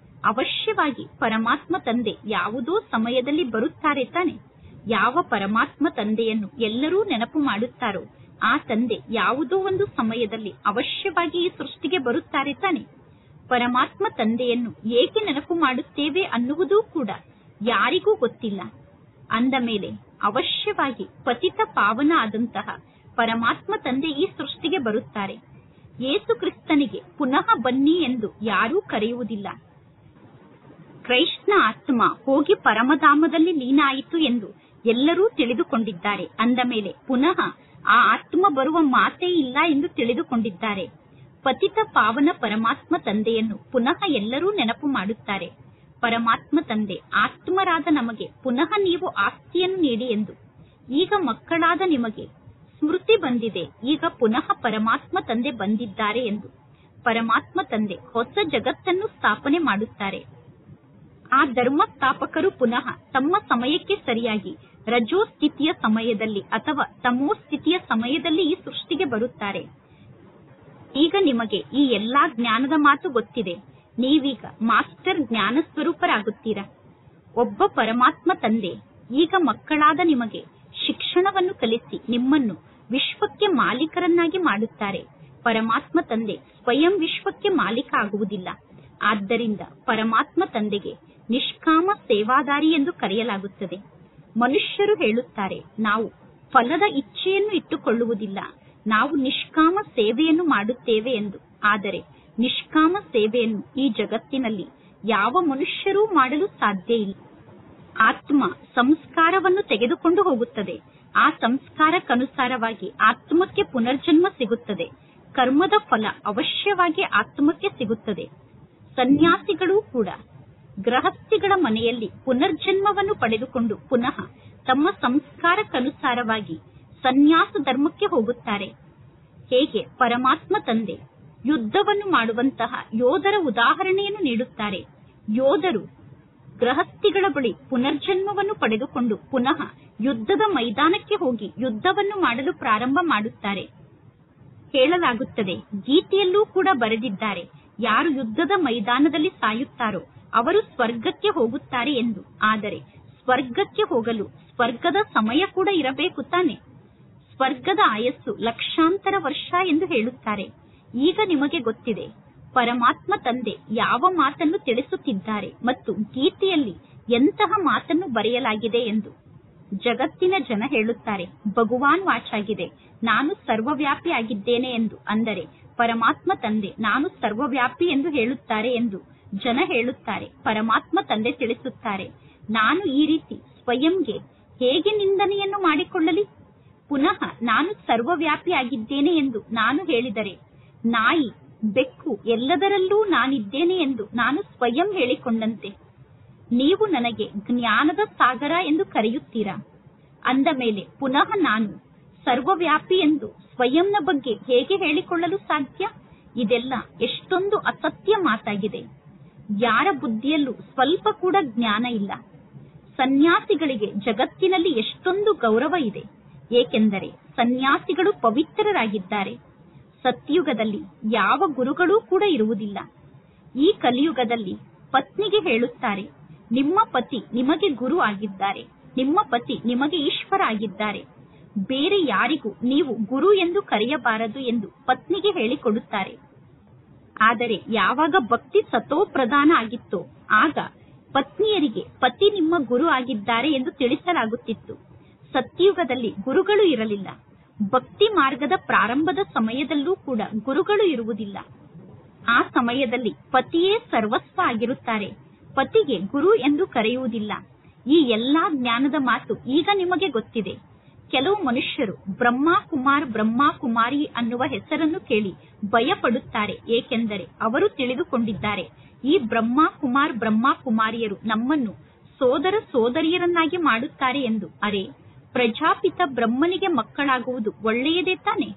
[SPEAKER 1] ಅವಶ್ಯವಾಗಿ ಪರಮಾತ್ಮ ತಂದೆ ಯಾವುದೋ ಸಮಯದಲ್ಲಿ ಬರುತ್ತಾರೆ ತಾನೆ. ಯಾವ ಪರಮಾತ್ಮ ತಂದೆಯನ್ನು ಎಲ್ಲರೂ ನೆನಪು ಮಾಡುತ್ತಾರೋ ಆ ತಂದೆ ಯಾವುದೋ ಒಂದು ಸಮಯದಲ್ಲಿ ಅವಶ್ಯವಾಗಿ ಈ ಸೃಷ್ಟಿಗೆ ಬರುತ್ತಾರೆ ತಾನೆ. ಪರಮಾತ್ಮ ತಂದೆಯನ್ನು ಏಕೆ ನೆನಪು ಮಾಡುತ್ತೇವೆ ಅನ್ನುವುದೂ ಕೂಡ ಯಾರಿಗೂ ಗೊತ್ತಿಲ್ಲ. ಅಂದ ಮೇಲೆ ಅವಶ್ಯವಾಗಿ ಪತಿತ ಪಾವನ ಆದಂತಹ ಪರಮಾತ್ಮ ತಂದೆ ಈ ಸೃಷ್ಟಿಗೆ ಬರುತ್ತಾರೆ. ಯೇಸು ಕ್ರಿಸ್ತನಿಗೆ ಪುನಃ ಬನ್ನಿ ಎಂದು ಯಾರೂ ಕರೆಯುವುದಿಲ್ಲ. ಕ್ರೈಸ್ತನ ಆತ್ಮ ಹೋಗಿ ಪರಮಧಾಮದಲ್ಲಿ ಲೀನ ಆಯಿತು ಎಂದು ಎಲ್ಲರೂ ತಿಳಿದುಕೊಂಡಿದ್ದಾರೆ. ಅಂದ ಮೇಲೆ ಪುನಃ ಆ ಆತ್ಮ ಬರುವ ಮಾತೇ ಇಲ್ಲ ಎಂದು ತಿಳಿದುಕೊಂಡಿದ್ದಾರೆ. ಪತಿತ ಪಾವನ ಪರಮಾತ್ಮ ತಂದೆಯನ್ನು ಪುನಃ ಎಲ್ಲರೂ ನೆನಪು ಮಾಡುತ್ತಾರೆ. ಪರಮಾತ್ಮ ತಂದೆ ಆತ್ಮರಾದ ನಮಗೆ ಪುನಃ ನೀವು ಆಸ್ತಿಯನ್ನು ನೀಡಿ ಎಂದು. ಈಗ ಮಕ್ಕಳಾದ ನಿಮಗೆ ಸ್ಮೃತಿ ಬಂದಿದೆ, ಈಗ ಪುನಃ ಪರಮಾತ್ಮ ತಂದೆ ಬಂದಿದ್ದಾರೆ ಎಂದು. ಪರಮಾತ್ಮ ತಂದೆ ಹೊಸ ಜಗತ್ತನ್ನು ಸ್ಥಾಪನೆ ಮಾಡುತ್ತಾರೆ. ಆ ಧರ್ಮ ಸ್ಥಾಪಕರು ಪುನಃ ತಮ್ಮ ಸಮಯಕ್ಕೆ ಸರಿಯಾಗಿ ರಜೋ ಸ್ಥಿತಿಯ ಸಮಯದಲ್ಲಿ ಅಥವಾ ತಮೋ ಸ್ಥಿತಿಯ ಸಮಯದಲ್ಲಿ ಈ ಸೃಷ್ಟಿಗೆ ಬರುತ್ತಾರೆ. ಈಗ ನಿಮಗೆ ಈ ಎಲ್ಲಾ ಜ್ಞಾನದ ಮಾತು ಗೊತ್ತಿದೆ. ನೀವೀಗ ಮಾಸ್ಟರ್ ಜ್ಞಾನ ಸ್ವರೂಪರಾಗುತ್ತೀರಾ. ಒಬ್ಬ ಪರಮಾತ್ಮ ತಂದೆ ಈಗ ಮಕ್ಕಳಾದ ನಿಮಗೆ ಶಿಕ್ಷಣವನ್ನು ಕಲಿಸಿ ನಿಮ್ಮನ್ನು ವಿಶ್ವಕ್ಕೆ ಮಾಲೀಕರನ್ನಾಗಿ ಮಾಡುತ್ತಾರೆ. ಪರಮಾತ್ಮ ತಂದೆ ಸ್ವಯಂ ವಿಶ್ವಕ್ಕೆ ಮಾಲೀಕ ಆಗುವುದಿಲ್ಲ. ಆದ್ದರಿಂದ ಪರಮಾತ್ಮ ತಂದೆಗೆ ನಿಷ್ಕಾಮ ಸೇವಾದಾರಿ ಎಂದು ಕರೆಯಲಾಗುತ್ತದೆ. ಮನುಷ್ಯರು ಹೇಳುತ್ತಾರೆ, ನಾವು ಫಲದ ಇಚ್ಛೆಯನ್ನು ಇಟ್ಟುಕೊಳ್ಳುವುದಿಲ್ಲ, ನಾವು ನಿಷ್ಕಾಮ ಸೇವೆಯನ್ನು ಮಾಡುತ್ತೇವೆ ಎಂದು. ಆದರೆ ನಿಷ್ಕಾಮ ಸೇವೆಯನ್ನು ಈ ಜಗತ್ತಿನಲ್ಲಿ ಯಾವ ಮನುಷ್ಯರೂ ಮಾಡಲು ಸಾಧ್ಯ ಇಲ್ಲ. ಆತ್ಮ ಸಂಸ್ಕಾರವನ್ನು ತೆಗೆದುಕೊಂಡು ಹೋಗುತ್ತದೆ. ಆ ಸಂಸ್ಕಾರಕ್ಕನುಸಾರವಾಗಿ ಆತ್ಮಕ್ಕೆ ಪುನರ್ಜನ್ಮ ಸಿಗುತ್ತದೆ. ಕರ್ಮದ ಫಲ ಅವಶ್ಯವಾಗಿ ಆತ್ಮಕ್ಕೆ ಸಿಗುತ್ತದೆ. ಸನ್ಯಾಸಿಗಳೂ ಕೂಡ ಗೃಹಸ್ಥಿಗಳ ಮನೆಯಲ್ಲಿ ಪುನರ್ಜನ್ಮವನ್ನು ಪಡೆದುಕೊಂಡು ಪುನಃ ತಮ್ಮ ಸಂಸ್ಕಾರಕ್ಕನುಸಾರವಾಗಿ ಸನ್ಯಾಸ ಧರ್ಮಕ್ಕೆ ಹೋಗುತ್ತಾರೆ. ಹೇಗೆ ಪರಮಾತ್ಮ ತಂದೆ ಯುದ್ಧವನ್ನು ಮಾಡುವಂತಹ ಯೋಧರ ಉದಾಹರಣೆಯನ್ನು ನೀಡುತ್ತಾರೆ. ಯೋಧರು ಗೃಹಸ್ಥಿಗಳ ಬಳಿ ಪುನರ್ಜನ್ಮವನ್ನು ಪಡೆದುಕೊಂಡು ಪುನಃ ಯುದ್ಧದ ಮೈದಾನಕ್ಕೆ ಹೋಗಿ ಯುದ್ಧವನ್ನು ಮಾಡಲು ಪ್ರಾರಂಭ ಮಾಡುತ್ತಾರೆ. ಹೇಳಲಾಗುತ್ತದೆ, ಗೀತೆಯಲ್ಲೂ ಕೂಡ ಬರೆದಿದ್ದಾರೆ, ಯಾರು ಯುದ್ಧದ ಮೈದಾನದಲ್ಲಿ ಸಾಯುತ್ತಾರೋ ಅವರು ಸ್ವರ್ಗಕ್ಕೆ ಹೋಗುತ್ತಾರೆ ಎಂದು. ಆದರೆ ಸ್ವರ್ಗಕ್ಕೆ ಹೋಗಲು ಸ್ವರ್ಗದ ಸಮಯ ಕೂಡ ಇರಬೇಕು ತಾನೆ. ಸ್ವರ್ಗದ ಆಯಸ್ಸು ಲಕ್ಷಾಂತರ ವರ್ಷ ಎಂದು ಹೇಳುತ್ತಾರೆ. ಈಗ ನಿಮಗೆ ಗೊತ್ತಿದೆ ಪರಮಾತ್ಮ ತಂದೆ ಯಾವ ಮಾತನ್ನು ತಿಳಿಸುತ್ತಿದ್ದಾರೆ ಮತ್ತು ಗೀತೆಯಲ್ಲಿ ಎಂತಹ ಮಾತನ್ನು ಬರೆಯಲಾಗಿದೆ ಎಂದು. ಜಗತ್ತಿನ ಜನ ಹೇಳುತ್ತಾರೆ, ಭಗವಾನ್ ವಾಚಾಗಿದೆ, ನಾನು ಸರ್ವವ್ಯಾಪಿ ಆಗಿದ್ದೇನೆ ಎಂದು. ಅಂದರೆ ಪರಮಾತ್ಮ ತಂದೆ ನಾನು ಸರ್ವವ್ಯಾಪಿ ಎಂದು ಹೇಳುತ್ತಾರೆ ಎಂದು ಜನ ಹೇಳುತ್ತಾರೆ. ಪರಮಾತ್ಮ ತಂದೆ ತಿಳಿಸುತ್ತಾರೆ, ನಾನು ಈ ರೀತಿ ಸ್ವಯಂಗೆ ಹೇಗೆ ನಿಂದನೆಯನ್ನು ಮಾಡಿಕೊಳ್ಳಲಿ. ಪುನಃ ನಾನು ಸರ್ವವ್ಯಾಪಿ ಆಗಿದ್ದೇನೆ ಎಂದು ನಾನು ಹೇಳಿದರೆ, ನಾಯಿ ಬೆಕ್ಕು ಎಲ್ಲದರಲ್ಲೂ ನಾನಿದ್ದೇನೆ ಎಂದು ನಾನು ಸ್ವಯಂ ಹೇಳಿಕೊಂಡಂತೆ ನೀವು ನನಗೆ ಜ್ಞಾನದ ಸಾಗರ ಎಂದು ಕರೆಯುತ್ತೀರಾ. ಅಂದ ಮೇಲೆ ಪುನಃ ನಾನು ಸರ್ವವ್ಯಾಪಿ ಎಂದು ಸ್ವಯಂನ ಬಗ್ಗೆ ಹೇಗೆ ಹೇಳಿಕೊಳ್ಳಲು ಸಾಧ್ಯ. ಇದೆಲ್ಲ ಎಷ್ಟೊಂದು ಅಸತ್ಯ ಮಾತಾಗಿದೆ. ಯಾರ ಬುದ್ಧಿಯಲ್ಲೂ ಸ್ವಲ್ಪ ಕೂಡ ಜ್ಞಾನ ಇಲ್ಲ. ಸನ್ಯಾಸಿಗಳಿಗೆ ಜಗತ್ತಿನಲ್ಲಿ ಎಷ್ಟೊಂದು ಗೌರವ ಇದೆ, ಏಕೆಂದರೆ ಸನ್ಯಾಸಿಗಳು ಪವಿತ್ರರಾಗಿದ್ದಾರೆ. ಸತ್ಯುಗದಲ್ಲಿ ಯಾವ ಗುರುಗಳೂ ಕೂಡ ಇರುವುದಿಲ್ಲ. ಈ ಕಲಿಯುಗದಲ್ಲಿ ಪತ್ನಿಗೆ ಹೇಳುತ್ತಾರೆ, ನಿಮ್ಮ ಪತಿ ನಿಮಗೆ ಗುರು ಆಗಿದ್ದಾರೆ, ನಿಮ್ಮ ಪತಿ ನಿಮಗೆ ಈಶ್ವರ ಆಗಿದ್ದಾರೆ, ಬೇರೆ ಯಾರಿಗೂ ನೀವು ಗುರು ಎಂದು ಕರೆಯಬಾರದು ಎಂದು ಪತ್ನಿಗೆ ಹೇಳಿಕೊಡುತ್ತಾರೆ. ಆದರೆ ಯಾವಾಗ ಭಕ್ತಿ ಸತೋ ಪ್ರಧಾನ ಆಗಿತ್ತೋ ಆಗ ಪತ್ನಿಯರಿಗೆ ಪತಿ ನಿಮ್ಮ ಗುರು ಆಗಿದ್ದಾರೆ ಎಂದು ತಿಳಿಸಲಾಗುತ್ತಿತ್ತು. ಸತ್ಯುಗದಲ್ಲಿ ಗುರುಗಳು ಇರಲಿಲ್ಲ. ಭಕ್ತಿ ಮಾರ್ಗದ ಪ್ರಾರಂಭದ ಸಮಯದಲ್ಲೂ ಕೂಡ ಗುರುಗಳು ಇರುವುದಿಲ್ಲ. ಆ ಸಮಯದಲ್ಲಿ ಪತಿಯೇ ಸರ್ವಸ್ವ ಆಗಿರುತ್ತಾರೆ. ಪತಿಗೆ ಗುರು ಎಂದು ಕರೆಯುವುದಿಲ್ಲ. ಈ ಎಲ್ಲಾ ಜ್ಞಾನದ ಮಾತು ಈಗ ನಿಮಗೆ ಗೊತ್ತಿದೆ. ಕೆಲವು ಮನುಷ್ಯರು ಬ್ರಹ್ಮ ಕುಮಾರ್ ಬ್ರಹ್ಮ ಕುಮಾರಿ ಅನ್ನುವ ಹೆಸರನ್ನು ಕೇಳಿ ಭಯ ಪಡುತ್ತಾರೆ. ಏಕೆಂದರೆ ಅವರು ತಿಳಿದುಕೊಂಡಿದ್ದಾರೆ, ಈ ಬ್ರಹ್ಮ ಕುಮಾರ್ ಬ್ರಹ್ಮ ಕುಮಾರಿಯರು ನಮ್ಮನ್ನು ಸೋದರ ಸೋದರಿಯರನ್ನಾಗಿ ಮಾಡುತ್ತಾರೆ ಎಂದು. ಅರೆ, ಪ್ರಜಾಪಿತ ಬ್ರಹ್ಮನಿಗೆ ಮಕ್ಕಳಾಗುವುದು ಒಳ್ಳೆಯದೇ ತಾನೆ.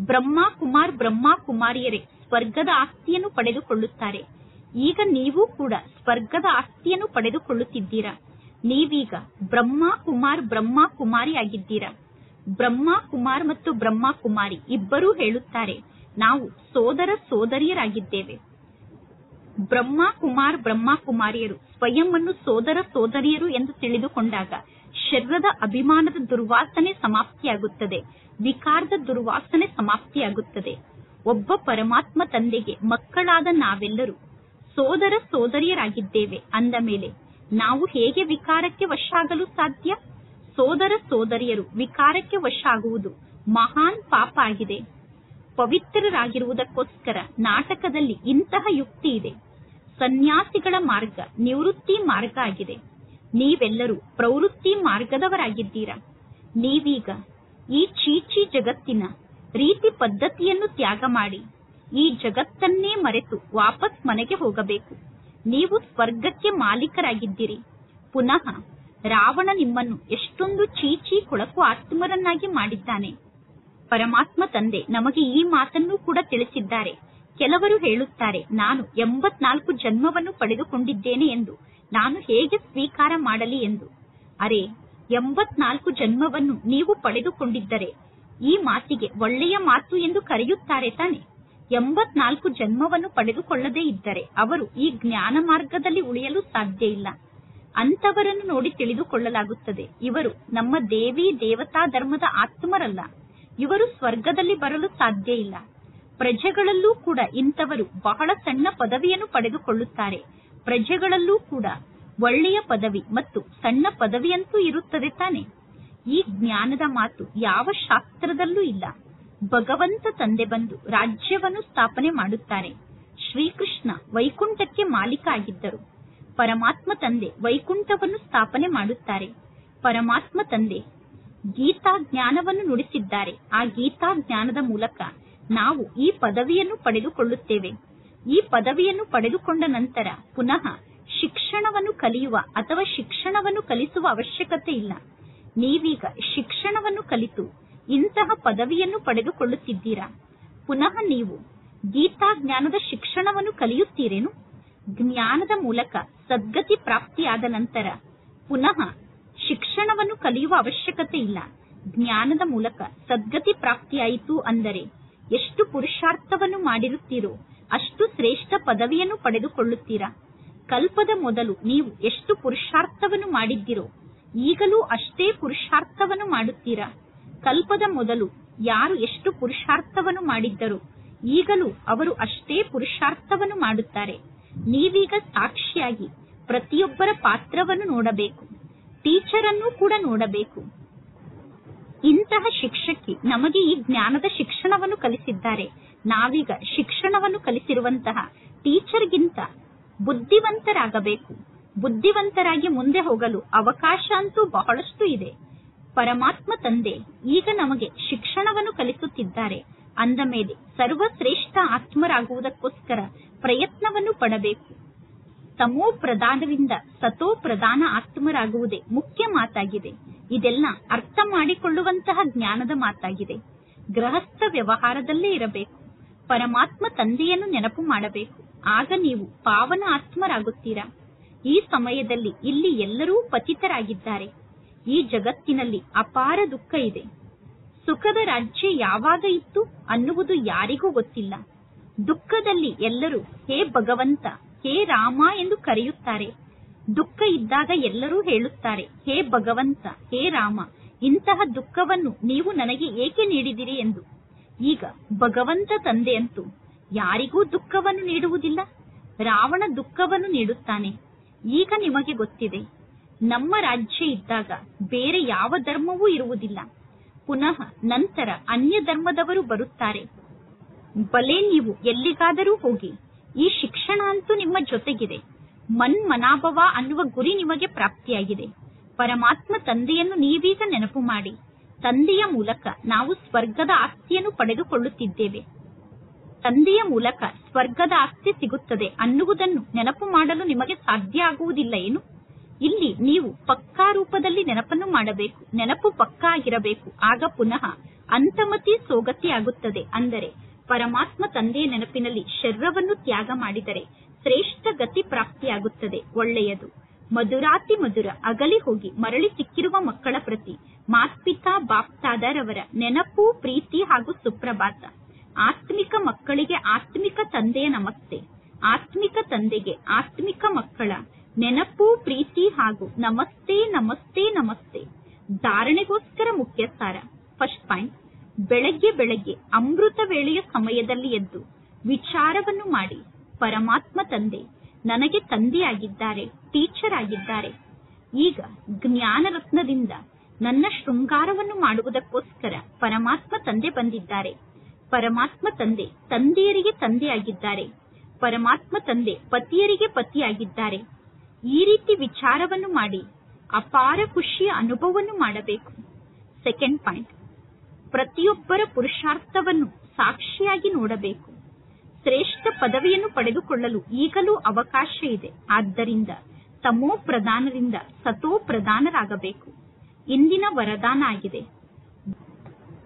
[SPEAKER 1] ಬ್ರಹ್ಮ ಕುಮಾರ್ ಬ್ರಹ್ಮ ಕುಮಾರಿಯರೇ ಸ್ವರ್ಗದ ಆಸ್ತಿಯನ್ನು ಪಡೆದುಕೊಳ್ಳುತ್ತಾರೆ. ಈಗ ನೀವು ಕೂಡ ಸ್ವರ್ಗದ ಆಸ್ತಿಯನ್ನು ಪಡೆದುಕೊಳ್ಳುತ್ತಿದ್ದೀರಾ. ನೀವೀಗ ಬ್ರಹ್ಮ ಕುಮಾರ್ ಬ್ರಹ್ಮ ಕುಮಾರಿ ಆಗಿದ್ದೀರಾ. ಬ್ರಹ್ಮ ಕುಮಾರ್ ಮತ್ತು ಬ್ರಹ್ಮ ಕುಮಾರಿ ಇಬ್ಬರೂ ಹೇಳುತ್ತಾರೆ, ನಾವು ಸೋದರ ಸೋದರಿಯರಾಗಿದ್ದೇವೆ. ಬ್ರಹ್ಮ ಕುಮಾರ್ ಬ್ರಹ್ಮ ಕುಮಾರಿಯರು ಸ್ವಯಂ ಅನ್ನು ಸೋದರ ಸೋದರಿಯರು ಎಂದು ತಿಳಿದುಕೊಂಡಾಗ ಶರೀರದ ಅಭಿಮಾನದ ದುರ್ವಾಸನೆ ಸಮಾಪ್ತಿಯಾಗುತ್ತದೆ, ವಿಕಾರದ ದುರ್ವಾಸನೆ ಸಮಾಪ್ತಿಯಾಗುತ್ತದೆ. ಒಬ್ಬ ಪರಮಾತ್ಮ ತಂದೆಗೆ ಮಕ್ಕಳಾದ ನಾವೆಲ್ಲರೂ ಸೋದರ ಸೋದರಿಯರಾಗಿದ್ದೇವೆ. ಅಂದ ಮೇಲೆ ನಾವು ಹೇಗೆ ವಿಕಾರಕ್ಕೆ ವಶ ಆಗಲು ಸಾಧ್ಯ. ಸೋದರ ಸೋದರಿಯರು ವಿಕಾರಕ್ಕೆ ವಶ ಆಗುವುದು ಮಹಾನ್ ಪಾಪ ಆಗಿದೆ. ಪವಿತ್ರರಾಗಿರುವುದಕ್ಕೋಸ್ಕರ ನಾಟಕದಲ್ಲಿ ಇಂತಹ ಯುಕ್ತಿ ಇದೆ. ಸನ್ಯಾಸಿಗಳ ಮಾರ್ಗ ನಿವೃತ್ತಿ ಮಾರ್ಗ ಆಗಿದೆ. ನೀವೆಲ್ಲರೂ ಪ್ರವೃತ್ತಿ ಮಾರ್ಗದವರಾಗಿದ್ದೀರಾ. ನೀವೀಗ ಈ ಚೀಚಿ ಜಗತ್ತಿನ ರೀತಿ ಪದ್ಧತಿಯನ್ನು ತ್ಯಾಗ ಮಾಡಿ ಈ ಜಗತ್ತನ್ನೇ ಮರೆತು ವಾಪಸ್ ಮನೆಗೆ ಹೋಗಬೇಕು. ನೀವು ಸ್ವರ್ಗಕ್ಕೆ ಮಾಲೀಕರಾಗಿದ್ದೀರಿ. ಪುನಃ ರಾವಣ ನಿಮ್ಮನ್ನು ಎಷ್ಟೊಂದು ಚೀಚಿ ಕೊಳಕು ಆತ್ಮರನ್ನಾಗಿ ಮಾಡಿದ್ದಾನೆ. ಪರಮಾತ್ಮ ತಂದೆ ನಮಗೆ ಈ ಮಾತನ್ನು ಕೂಡ ತಿಳಿಸಿದ್ದಾರೆ. ಕೆಲವರು ಹೇಳುತ್ತಾರೆ, ನಾನು 84 ಜನ್ಮವನ್ನು ಪಡೆದುಕೊಂಡಿದ್ದೇನೆ ಎಂದು ನಾನು ಹೇಗೆ ಸ್ವೀಕಾರ ಮಾಡಲಿ ಎಂದು. ಅರೆ, 84 ಜನ್ಮವನ್ನು ನೀವು ಪಡೆದುಕೊಂಡಿದ್ದರೆ ಈ ಮಾತಿಗೆ ಒಳ್ಳೆಯ ಮಾತು ಎಂದು ಕರೆಯುತ್ತಾರೆ ತಾನೆ. 84 ಜನ್ಮವನ್ನು ಪಡೆದುಕೊಳ್ಳದೇ ಇದ್ದರೆ ಅವರು ಈ ಜ್ಞಾನ ಮಾರ್ಗದಲ್ಲಿ ಉಳಿಯಲು ಸಾಧ್ಯ ಇಲ್ಲ. ಅಂತವರನ್ನು ನೋಡಿ ತಿಳಿದುಕೊಳ್ಳಲಾಗುತ್ತದೆ, ಇವರು ನಮ್ಮ ದೇವಿ ದೇವತಾ ಧರ್ಮದ ಆತ್ಮರಲ್ಲ, ಇವರು ಸ್ವರ್ಗದಲ್ಲಿ ಬರಲು ಸಾಧ್ಯ ಇಲ್ಲ. ಪ್ರಜೆಗಳಲ್ಲೂ ಕೂಡ ಇಂಥವರು ಬಹಳ ಸಣ್ಣ ಪದವಿಯನ್ನು ಪಡೆದುಕೊಳ್ಳುತ್ತಾರೆ. ಪ್ರಜೆಗಳಲ್ಲೂ ಕೂಡ ಒಳ್ಳೆಯ ಪದವಿ ಮತ್ತು ಸಣ್ಣ ಪದವಿಯಂತೂ ಇರುತ್ತದೆ ತಾನೆ. ಈ ಜ್ಞಾನದ ಮಾತು ಯಾವ ಶಾಸ್ತ್ರದಲ್ಲೂ ಇಲ್ಲ. ಭಗವಂತ ತಂದೆ ಬಂದು ರಾಜ್ಯವನ್ನು ಸ್ಥಾಪನೆ ಮಾಡುತ್ತಾರೆ. ಶ್ರೀಕೃಷ್ಣ ವೈಕುಂಠಕ್ಕೆ ಮಾಲೀಕ ಆಗಿದ್ದರು. ಪರಮಾತ್ಮ ತಂದೆ ವೈಕುಂಠವನ್ನು ಸ್ಥಾಪನೆ ಮಾಡುತ್ತಾರೆ. ಪರಮಾತ್ಮ ತಂದೆ ಗೀತಾ ಜ್ಞಾನವನ್ನು ನುಡಿಸಿದ್ದಾರೆ. ಆ ಗೀತಾ ಜ್ಞಾನದ ಮೂಲಕ ನಾವು ಈ ಪದವಿಯನ್ನು ಪಡೆದುಕೊಳ್ಳುತ್ತೇವೆ. ಈ ಪದವಿಯನ್ನು ಪಡೆದುಕೊಂಡ ನಂತರ ಪುನಃ ಶಿಕ್ಷಣವನ್ನು ಕಲಿಯುವ ಅಥವಾ ಶಿಕ್ಷಣವನ್ನು ಕಲಿಸುವ ಅವಶ್ಯಕತೆ ಇಲ್ಲ. ನೀವೀಗ ಶಿಕ್ಷಣವನ್ನು ಕಲಿತು ಇಂತಹ ಪದವಿಯನ್ನು ಪಡೆದುಕೊಳ್ಳುತ್ತಿದ್ದೀರಾ. ಪುನಃ ನೀವು ಗೀತಾ ಜ್ಞಾನದ ಶಿಕ್ಷಣವನ್ನು ಕಲಿಯುತ್ತೀರೇನು? ಜ್ಞಾನದ ಮೂಲಕ ಸದ್ಗತಿ ಪ್ರಾಪ್ತಿಯಾದ ನಂತರ ಪುನಃ ಶಿಕ್ಷಣವನ್ನು ಕಲಿಯುವ ಅವಶ್ಯಕತೆ ಇಲ್ಲ. ಜ್ಞಾನದ ಮೂಲಕ ಸದ್ಗತಿ ಪ್ರಾಪ್ತಿಯಾಯಿತು ಅಂದರೆ ಎಷ್ಟು ಪುರುಷಾರ್ಥವನ್ನು ಮಾಡಿರುತ್ತೀರೋ ಅಷ್ಟು ಶ್ರೇಷ್ಠ ಪದವಿಯನ್ನು ಪಡೆದುಕೊಳ್ಳುತ್ತೀರಾ. ಕಲ್ಪದ ಮೊದಲು ನೀವು ಎಷ್ಟು ಪುರುಷಾರ್ಥವನ್ನು ಮಾಡಿದ್ದೀರೋ ಈಗಲೂ ಅಷ್ಟೇ ಪುರುಷಾರ್ಥವನ್ನು ಮಾಡುತ್ತೀರಾ. ಕಲ್ಪದ ಮೊದಲು ಯಾರು ಎಷ್ಟು ಪುರುಷಾರ್ಥವನ್ನು ಮಾಡಿದ್ದರೋ ಈಗಲೂ ಅವರು ಅಷ್ಟೇ ಪುರುಷಾರ್ಥವನ್ನು ಮಾಡುತ್ತಾರೆ. ನೀವೀಗ ಸಾಕ್ಷಿಯಾಗಿ ಪ್ರತಿಯೊಬ್ಬರ ಪಾತ್ರವನ್ನು ನೋಡಬೇಕು, ಟೀಚರ್ ಅನ್ನು ಕೂಡ ನೋಡಬೇಕು. ಇಂತಹ ಶಿಕ್ಷಕಿ ನಮಗೆ ಈ ಜ್ಞಾನದ ಶಿಕ್ಷಣವನ್ನು ಕಲಿಸಿದ್ದಾರೆ. ನಾವೀಗ ಶಿಕ್ಷಣವನ್ನು ಕಲಿಸಿರುವಂತಹ ಟೀಚರ್ಗಿಂತ ಬುದ್ಧಿವಂತರಾಗಬೇಕು. ಬುದ್ಧಿವಂತರಾಗಿ ಮುಂದೆ ಹೋಗಲು ಅವಕಾಶ ಅಂತೂ ಬಹಳಷ್ಟು ಇದೆ. ಪರಮಾತ್ಮ ತಂದೆ ಈಗ ನಮಗೆ ಶಿಕ್ಷಣವನ್ನು ಕಲಿಸುತ್ತಿದ್ದಾರೆ. ಅಂದ ಮೇಲೆ ಸರ್ವಶ್ರೇಷ್ಠ ಆತ್ಮರಾಗುವುದಕ್ಕೋಸ್ಕರ ಪ್ರಯತ್ನವನ್ನು ಪಡಬೇಕು. ತಮೋ ಪ್ರಧಾನರಿಂದ ಸತೋ ಪ್ರಧಾನ ಆತ್ಮರಾಗುವುದೇ ಮುಖ್ಯ ಮಾತಾಗಿದೆ. ಇದೆಲ್ಲ ಅರ್ಥ ಮಾಡಿಕೊಳ್ಳುವಂತಹ ಜ್ಞಾನದ ಮಾತಾಗಿದೆ. ಗೃಹಸ್ಥ ವ್ಯವಹಾರದಲ್ಲೇ ಇರಬೇಕು. ಪರಮಾತ್ಮ ತಂದೆಯನ್ನು ನೆನಪು ಮಾಡಬೇಕು. ಆಗ ನೀವು ಪಾವನ ಆತ್ಮರಾಗುತ್ತೀರಾ. ಈ ಸಮಯದಲ್ಲಿ ಇಲ್ಲಿ ಎಲ್ಲರೂ ಪತಿತರಾಗಿದ್ದಾರೆ. ಈ ಜಗತ್ತಿನಲ್ಲಿ ಅಪಾರ ದುಃಖ ಇದೆ. ಸುಖದ ರಾಜ್ಯ ಯಾವಾಗ ಇತ್ತು ಅನ್ನುವುದು ಯಾರಿಗೂ ಗೊತ್ತಿಲ್ಲ. ದುಃಖದಲ್ಲಿ ಎಲ್ಲರೂ ಹೇ ಭಗವಂತ, ಹೇ ರಾಮ ಎಂದು ಕರೆಯುತ್ತಾರೆ. ದುಃಖ ಇದ್ದಾಗ ಎಲ್ಲರೂ ಹೇಳುತ್ತಾರೆ, ಹೇ ಭಗವಂತ, ಹೇ ರಾಮ, ಇಂತಹ ದುಃಖವನ್ನು ನೀವು ನನಗೆ ಏಕೆ ನೀಡಿದಿರಿ ಎಂದು. ಈಗ ಭಗವಂತ ತಂದೆಯಂತೂ ಯಾರಿಗೂ ದುಃಖವನ್ನು ನೀಡುವುದಿಲ್ಲ. ರಾವಣ ದುಃಖವನ್ನು ನೀಡುತ್ತಾನೆ. ಈಗ ನಿಮಗೆ ಗೊತ್ತಿದೆ, ನಮ್ಮ ರಾಜ್ಯ ಇದ್ದಾಗ ಬೇರೆ ಯಾವ ಧರ್ಮವೂ ಇರುವುದಿಲ್ಲ. ಪುನಃ ನಂತರ ಅನ್ಯ ಧರ್ಮದವರು ಬರುತ್ತಾರೆ. ಬಲೆ ನೀವು ಎಲ್ಲಿಗಾದರೂ ಹೋಗಿ, ಈ ಶಿಕ್ಷಣ ಅಂತೂ ನಿಮ್ಮ ಜೊತೆಗಿದೆ. ಮನ್ಮನಾಭವ ಅನ್ನುವ ಗುರಿ ನಿಮಗೆ ಪ್ರಾಪ್ತಿಯಾಗಿದೆ. ಪರಮಾತ್ಮ ತಂದೆಯನ್ನು ನೀವೀಗ ನೆನಪು ಮಾಡಿ. ತಂದೆಯ ಮೂಲಕ ನಾವು ಸ್ವರ್ಗದ ಆಸ್ತಿಯನ್ನು ಪಡೆದುಕೊಳ್ಳುತ್ತಿದ್ದೇವೆ. ತಂದೆಯ ಮೂಲಕ ಸ್ವರ್ಗದ ಆಸ್ತಿ ಸಿಗುತ್ತದೆ ಅನ್ನುವುದನ್ನು ನೆನಪು ಮಾಡಲು ನಿಮಗೆ ಸಾಧ್ಯ ಆಗುವುದಿಲ್ಲ ಏನು? ಇಲ್ಲಿ ನೀವು ಪಕ್ಕಾ ರೂಪದಲ್ಲಿ ನೆನಪನ್ನು ಮಾಡಬೇಕು. ನೆನಪು ಪಕ್ಕಾ ಆಗಿರಬೇಕು. ಆಗ ಪುನಃ ಅಂತಮತಿ ಸೋಗತಿ ಆಗುತ್ತದೆ. ಅಂದರೆ ಪರಮಾತ್ಮ ತಂದೆಯ ನೆನಪಿನಲ್ಲಿ ಶರೀರವನ್ನು ತ್ಯಾಗ ಮಾಡಿದರೆ ಶ್ರೇಷ್ಠ ಗತಿ ಪ್ರಾಪ್ತಿಯಾಗುತ್ತದೆ. ಒಳ್ಳೆಯದು. ಮಧುರಾತಿ ಮಧುರ ಅಗಲಿ ಹೋಗಿ ಮರಳಿ ಸಿಕ್ಕಿರುವ ಮಕ್ಕಳ ಪ್ರತಿ ಮಾತ್ಪಿತಾ ಬಾಪ್ತಾದರವರ ನೆನಪು, ಪ್ರೀತಿ ಹಾಗೂ ಸುಪ್ರಭಾತ. ಆತ್ಮಿಕ ಮಕ್ಕಳಿಗೆ ಆತ್ಮಿಕ ತಂದೆಯ ನಮಸ್ತೆ. ಆತ್ಮಿಕ ತಂದೆಗೆ ಆತ್ಮಿಕ ಮಕ್ಕಳ ನೆನಪು, ಪ್ರೀತಿ ಹಾಗೂ ನಮಸ್ತೆ ನಮಸ್ತೆ ನಮಸ್ತೆ. ಧಾರಣೆಗೋಸ್ಕರ ಮುಖ್ಯ ಸಾರ. ಫಸ್ಟ್ ಪಾಯಿಂಟ್, ಬೆಳಗ್ಗೆ ಅಮೃತ ವೇಳೆಯ ಸಮಯದಲ್ಲಿ ಎದ್ದು ವಿಚಾರವನ್ನು ಮಾಡಿ. ಪರಮಾತ್ಮ ತಂದೆ ನನಗೆ ತಂದೆಯಾಗಿದ್ದಾರೆ, ಟೀಚರ್ ಆಗಿದ್ದಾರೆ. ಈಗ ಜ್ಞಾನ ರತ್ನದಿಂದ ನನ್ನ ಶೃಂಗಾರವನ್ನು ಮಾಡುವುದಕ್ಕೋಸ್ಕರ ಪರಮಾತ್ಮ ತಂದೆ ಬಂದಿದ್ದಾರೆ. ಪರಮಾತ್ಮ ತಂದೆ ತಂದೆಯರಿಗೆ ತಂದೆಯಾಗಿದ್ದಾರೆ. ಪರಮಾತ್ಮ ತಂದೆ ಪತಿಯರಿಗೆ ಪತಿಯಾಗಿದ್ದಾರೆ. ಈ ರೀತಿ ವಿಚಾರವನ್ನು ಮಾಡಿ ಅಪಾರ ಖುಷಿಯ ಅನುಭವವನ್ನು ಮಾಡಬೇಕು. ಸೆಕೆಂಡ್ ಪಾಯಿಂಟ್, ಪ್ರತಿಯೊಬ್ಬರ ಪುರುಷಾರ್ಥವನ್ನು ಸಾಕ್ಷಿಯಾಗಿ ನೋಡಬೇಕು. ಶ್ರೇಷ್ಠ ಪದವಿಯನ್ನು ಪಡೆದುಕೊಳ್ಳಲು ಈಗಲೂ ಅವಕಾಶ ಇದೆ. ಆದ್ದರಿಂದ ತಮೋ ಪ್ರಧಾನರಿಂದ ಸತೋ ಪ್ರಧಾನರಾಗಬೇಕು. ಇಂದಿನ ವರದಾನ ಆಗಿದೆ.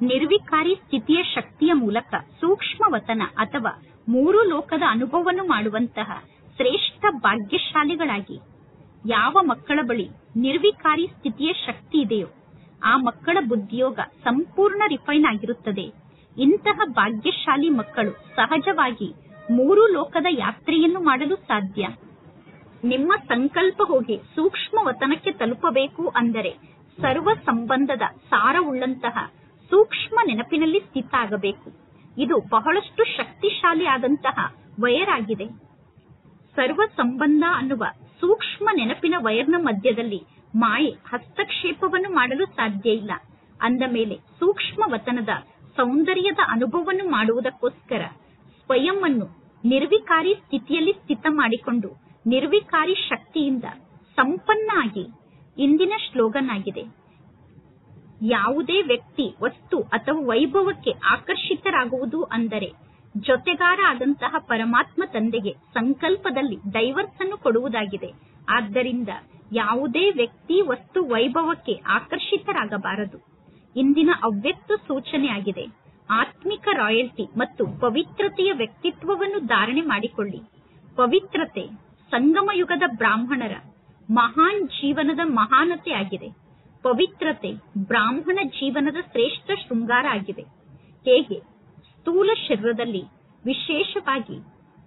[SPEAKER 1] ನಿರ್ವಿಕಾರಿ ಸ್ಥಿತಿಯ ಶಕ್ತಿಯ ಮೂಲಕ ಸೂಕ್ಷ್ಮವತನ ಅಥವಾ 3 ಲೋಕದ ಅನುಭವವನ್ನು ಮಾಡುವಂತಹ ಶ್ರೇಷ್ಠ ಭಾಗ್ಯಶಾಲಿಗಳಾಗಿ. ಯಾವ ಮಕ್ಕಳ ಬಳಿ ನಿರ್ವಿಕಾರಿ ಸ್ಥಿತಿಯ ಶಕ್ತಿ ಇದೆಯೋ ಆ ಮಕ್ಕಳ ಬುದ್ಧಿಯೋಗ ಸಂಪೂರ್ಣ ರಿಫೈನ್ ಆಗಿರುತ್ತದೆ. ಇಂತಹ ಭಾಗ್ಯಶಾಲಿ ಮಕ್ಕಳು ಸಹಜವಾಗಿ 3 ಲೋಕದ ಯಾತ್ರೆಯನ್ನು ಮಾಡಲು ಸಾಧ್ಯ. ನಿಮ್ಮ ಸಂಕಲ್ಪ ಹೋಗಿ ಸೂಕ್ಷ್ಮವತನಕ್ಕೆ ತಲುಪಬೇಕು ಅಂದರೆ ಸರ್ವ ಸಂಬಂಧದ ಸಾರವುಳ್ಳಂತಹ ಸೂಕ್ಷ್ಮ ನೆನಪಿನಲ್ಲಿ ಸ್ಥಿತ ಆಗಬೇಕು. ಇದು ಬಹಳಷ್ಟು ಶಕ್ತಿಶಾಲಿ ಆದಂತಹ ವೈರ್ ಆಗಿದೆ. ಸರ್ವ ಸಂಬಂಧ ಅನ್ನುವ ಸೂಕ್ಷ್ಮ ನೆನಪಿನ ವೈರ್ನ ಮಧ್ಯದಲ್ಲಿ ಮಾಯೆ ಹಸ್ತಕ್ಷೇಪವನ್ನು ಮಾಡಲು ಸಾಧ್ಯ ಇಲ್ಲ. ಅಂದ ಮೇಲೆ ಸೂಕ್ಷ್ಮವತನದ ಸೌಂದರ್ಯದ ಅನುಭವವನ್ನು ಮಾಡುವುದಕ್ಕೋಸ್ಕರ ಸ್ವಯಂ ಅನ್ನು ನಿರ್ವಿಕಾರಿ ಸ್ಥಿತಿಯಲ್ಲಿ ಸ್ಥಿತ ಮಾಡಿಕೊಂಡು ನಿರ್ವಿಕಾರಿ ಶಕ್ತಿಯಿಂದ ಸಂಪನ್ನ ಆಗಿ. ಇಂದಿನ ಸ್ಲೋಗನ್ ಆಗಿದೆ, ಯಾವುದೇ ವ್ಯಕ್ತಿ ವಸ್ತು ಅಥವಾ ವೈಭವಕ್ಕೆ ಆಕರ್ಷಿತರಾಗುವುದು ಅಂದರೆ ಜೊತೆಗಾರ ಆದಂತಹ ಪರಮಾತ್ಮ ತಂದೆಗೆ ಸಂಕಲ್ಪದಲ್ಲಿ ಡೈವರ್ಸ್ ಅನ್ನು ಕೊಡುವುದಾಗಿದೆ. ಆದ್ದರಿಂದ ಯಾವುದೇ ವ್ಯಕ್ತಿ ವಸ್ತು ವೈಭವಕ್ಕೆ ಆಕರ್ಷಿತರಾಗಬಾರದು. ಇಂದಿನ ಅವ್ಯಕ್ತ ಸೂಚನೆ ಆಗಿದೆ, ಆತ್ಮಿಕ ರಾಯಲ್ಟಿ ಮತ್ತು ಪವಿತ್ರತೆಯ ವ್ಯಕ್ತಿತ್ವವನ್ನು ಧಾರಣೆ ಮಾಡಿಕೊಳ್ಳಿ. ಪವಿತ್ರತೆ ಸಂಗಮ ಯುಗದ ಬ್ರಾಹ್ಮಣರ ಮಹಾನ್ ಜೀವನದ ಮಹಾನತೆ ಆಗಿದೆ. ಪವಿತ್ರತೆ ಬ್ರಾಹ್ಮಣ ಜೀವನದ ಶ್ರೇಷ್ಠ ಶೃಂಗಾರ ಆಗಿದೆ. ಹೇಗೆ ಸ್ಥೂಲ ಶರೀರದಲ್ಲಿ ವಿಶೇಷವಾಗಿ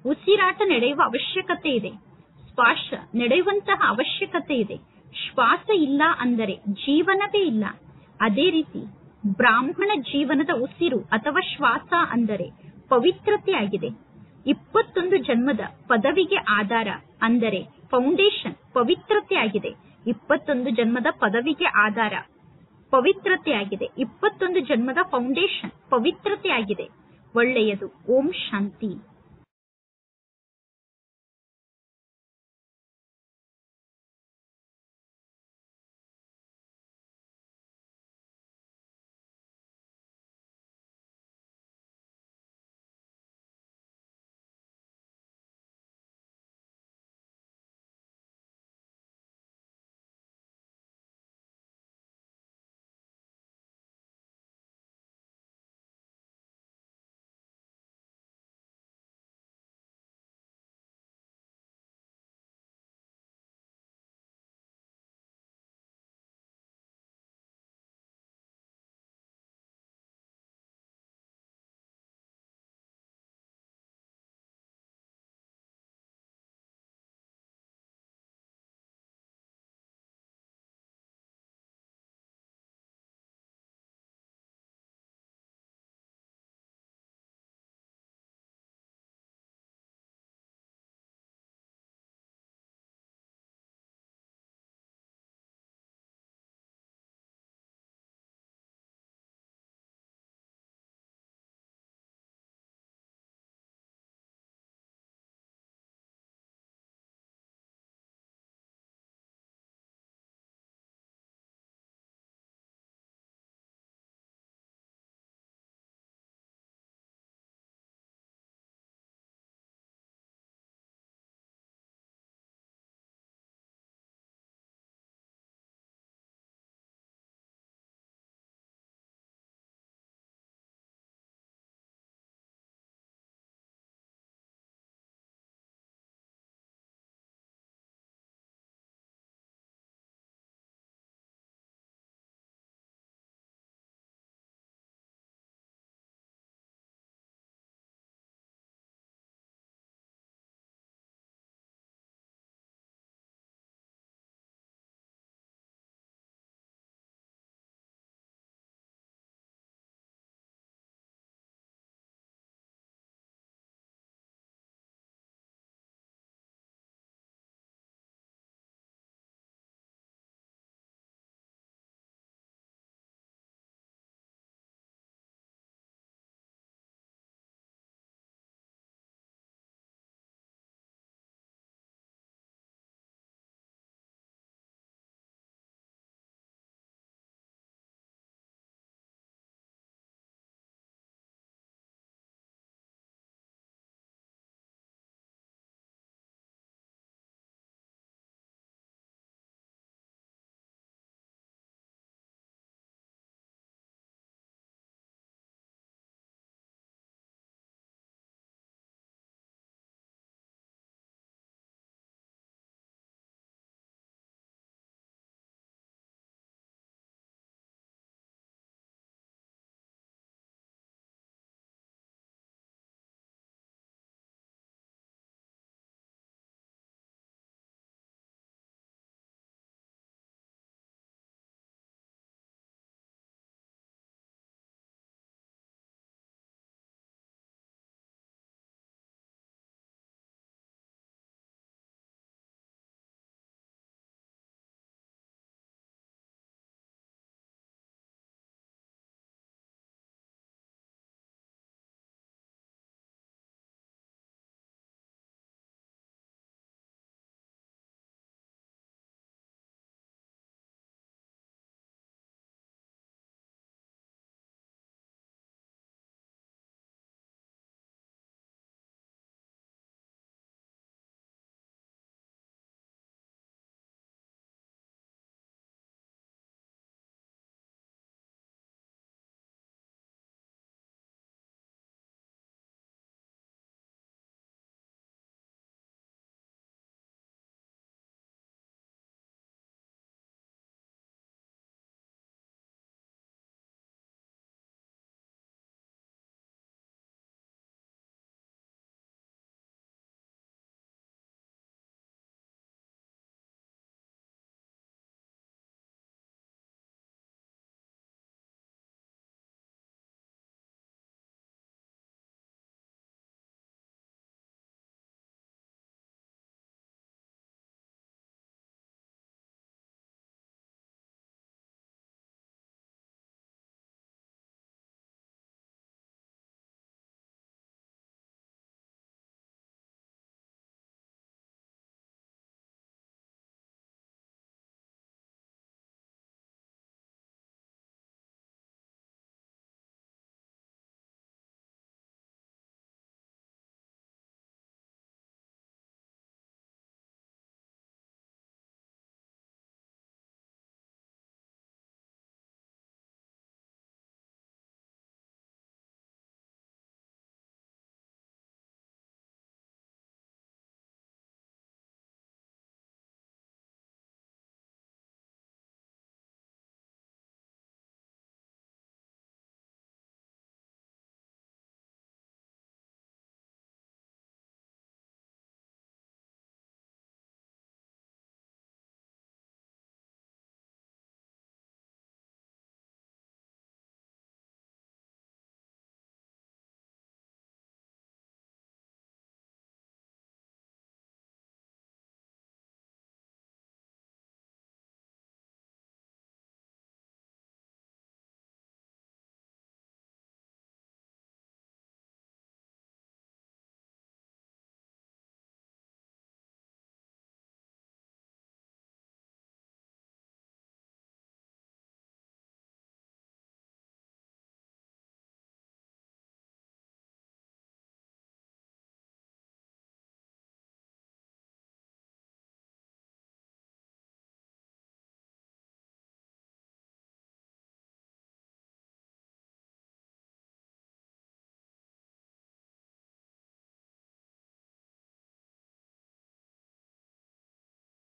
[SPEAKER 1] ಉಸಿರಾಟ ನಡೆಯುವ ಅವಶ್ಯಕತೆ ಇದೆ, ಶ್ವಾಸ ನಡೆಯುವಂತಹ ಅವಶ್ಯಕತೆ ಇದೆ. ಶ್ವಾಸ ಇಲ್ಲ ಅಂದರೆ ಜೀವನವೇ ಇಲ್ಲ. ಅದೇ ರೀತಿ ಬ್ರಾಹ್ಮಣ ಜೀವನದ ಉಸಿರು ಅಥವಾ ಶ್ವಾಸ ಅಂದರೆ ಪವಿತ್ರತೆ ಆಗಿದೆ. 21 ಜನ್ಮದ ಪದವಿಗೆ ಆಧಾರ ಅಂದರೆ ಫೌಂಡೇಶನ್ ಪವಿತ್ರತೆ ಆಗಿದೆ. 21 ಜನ್ಮದ ಪದವಿಗೆ ಆಧಾರ ಪವಿತ್ರತೆ ಆಗಿದೆ. 21 ಜನ್ಮದ ಫೌಂಡೇಶನ್ ಪವಿತ್ರತೆ ಆಗಿದೆ. ಒಳ್ಳೆಯದು. ಓಂ ಶಾಂತಿ.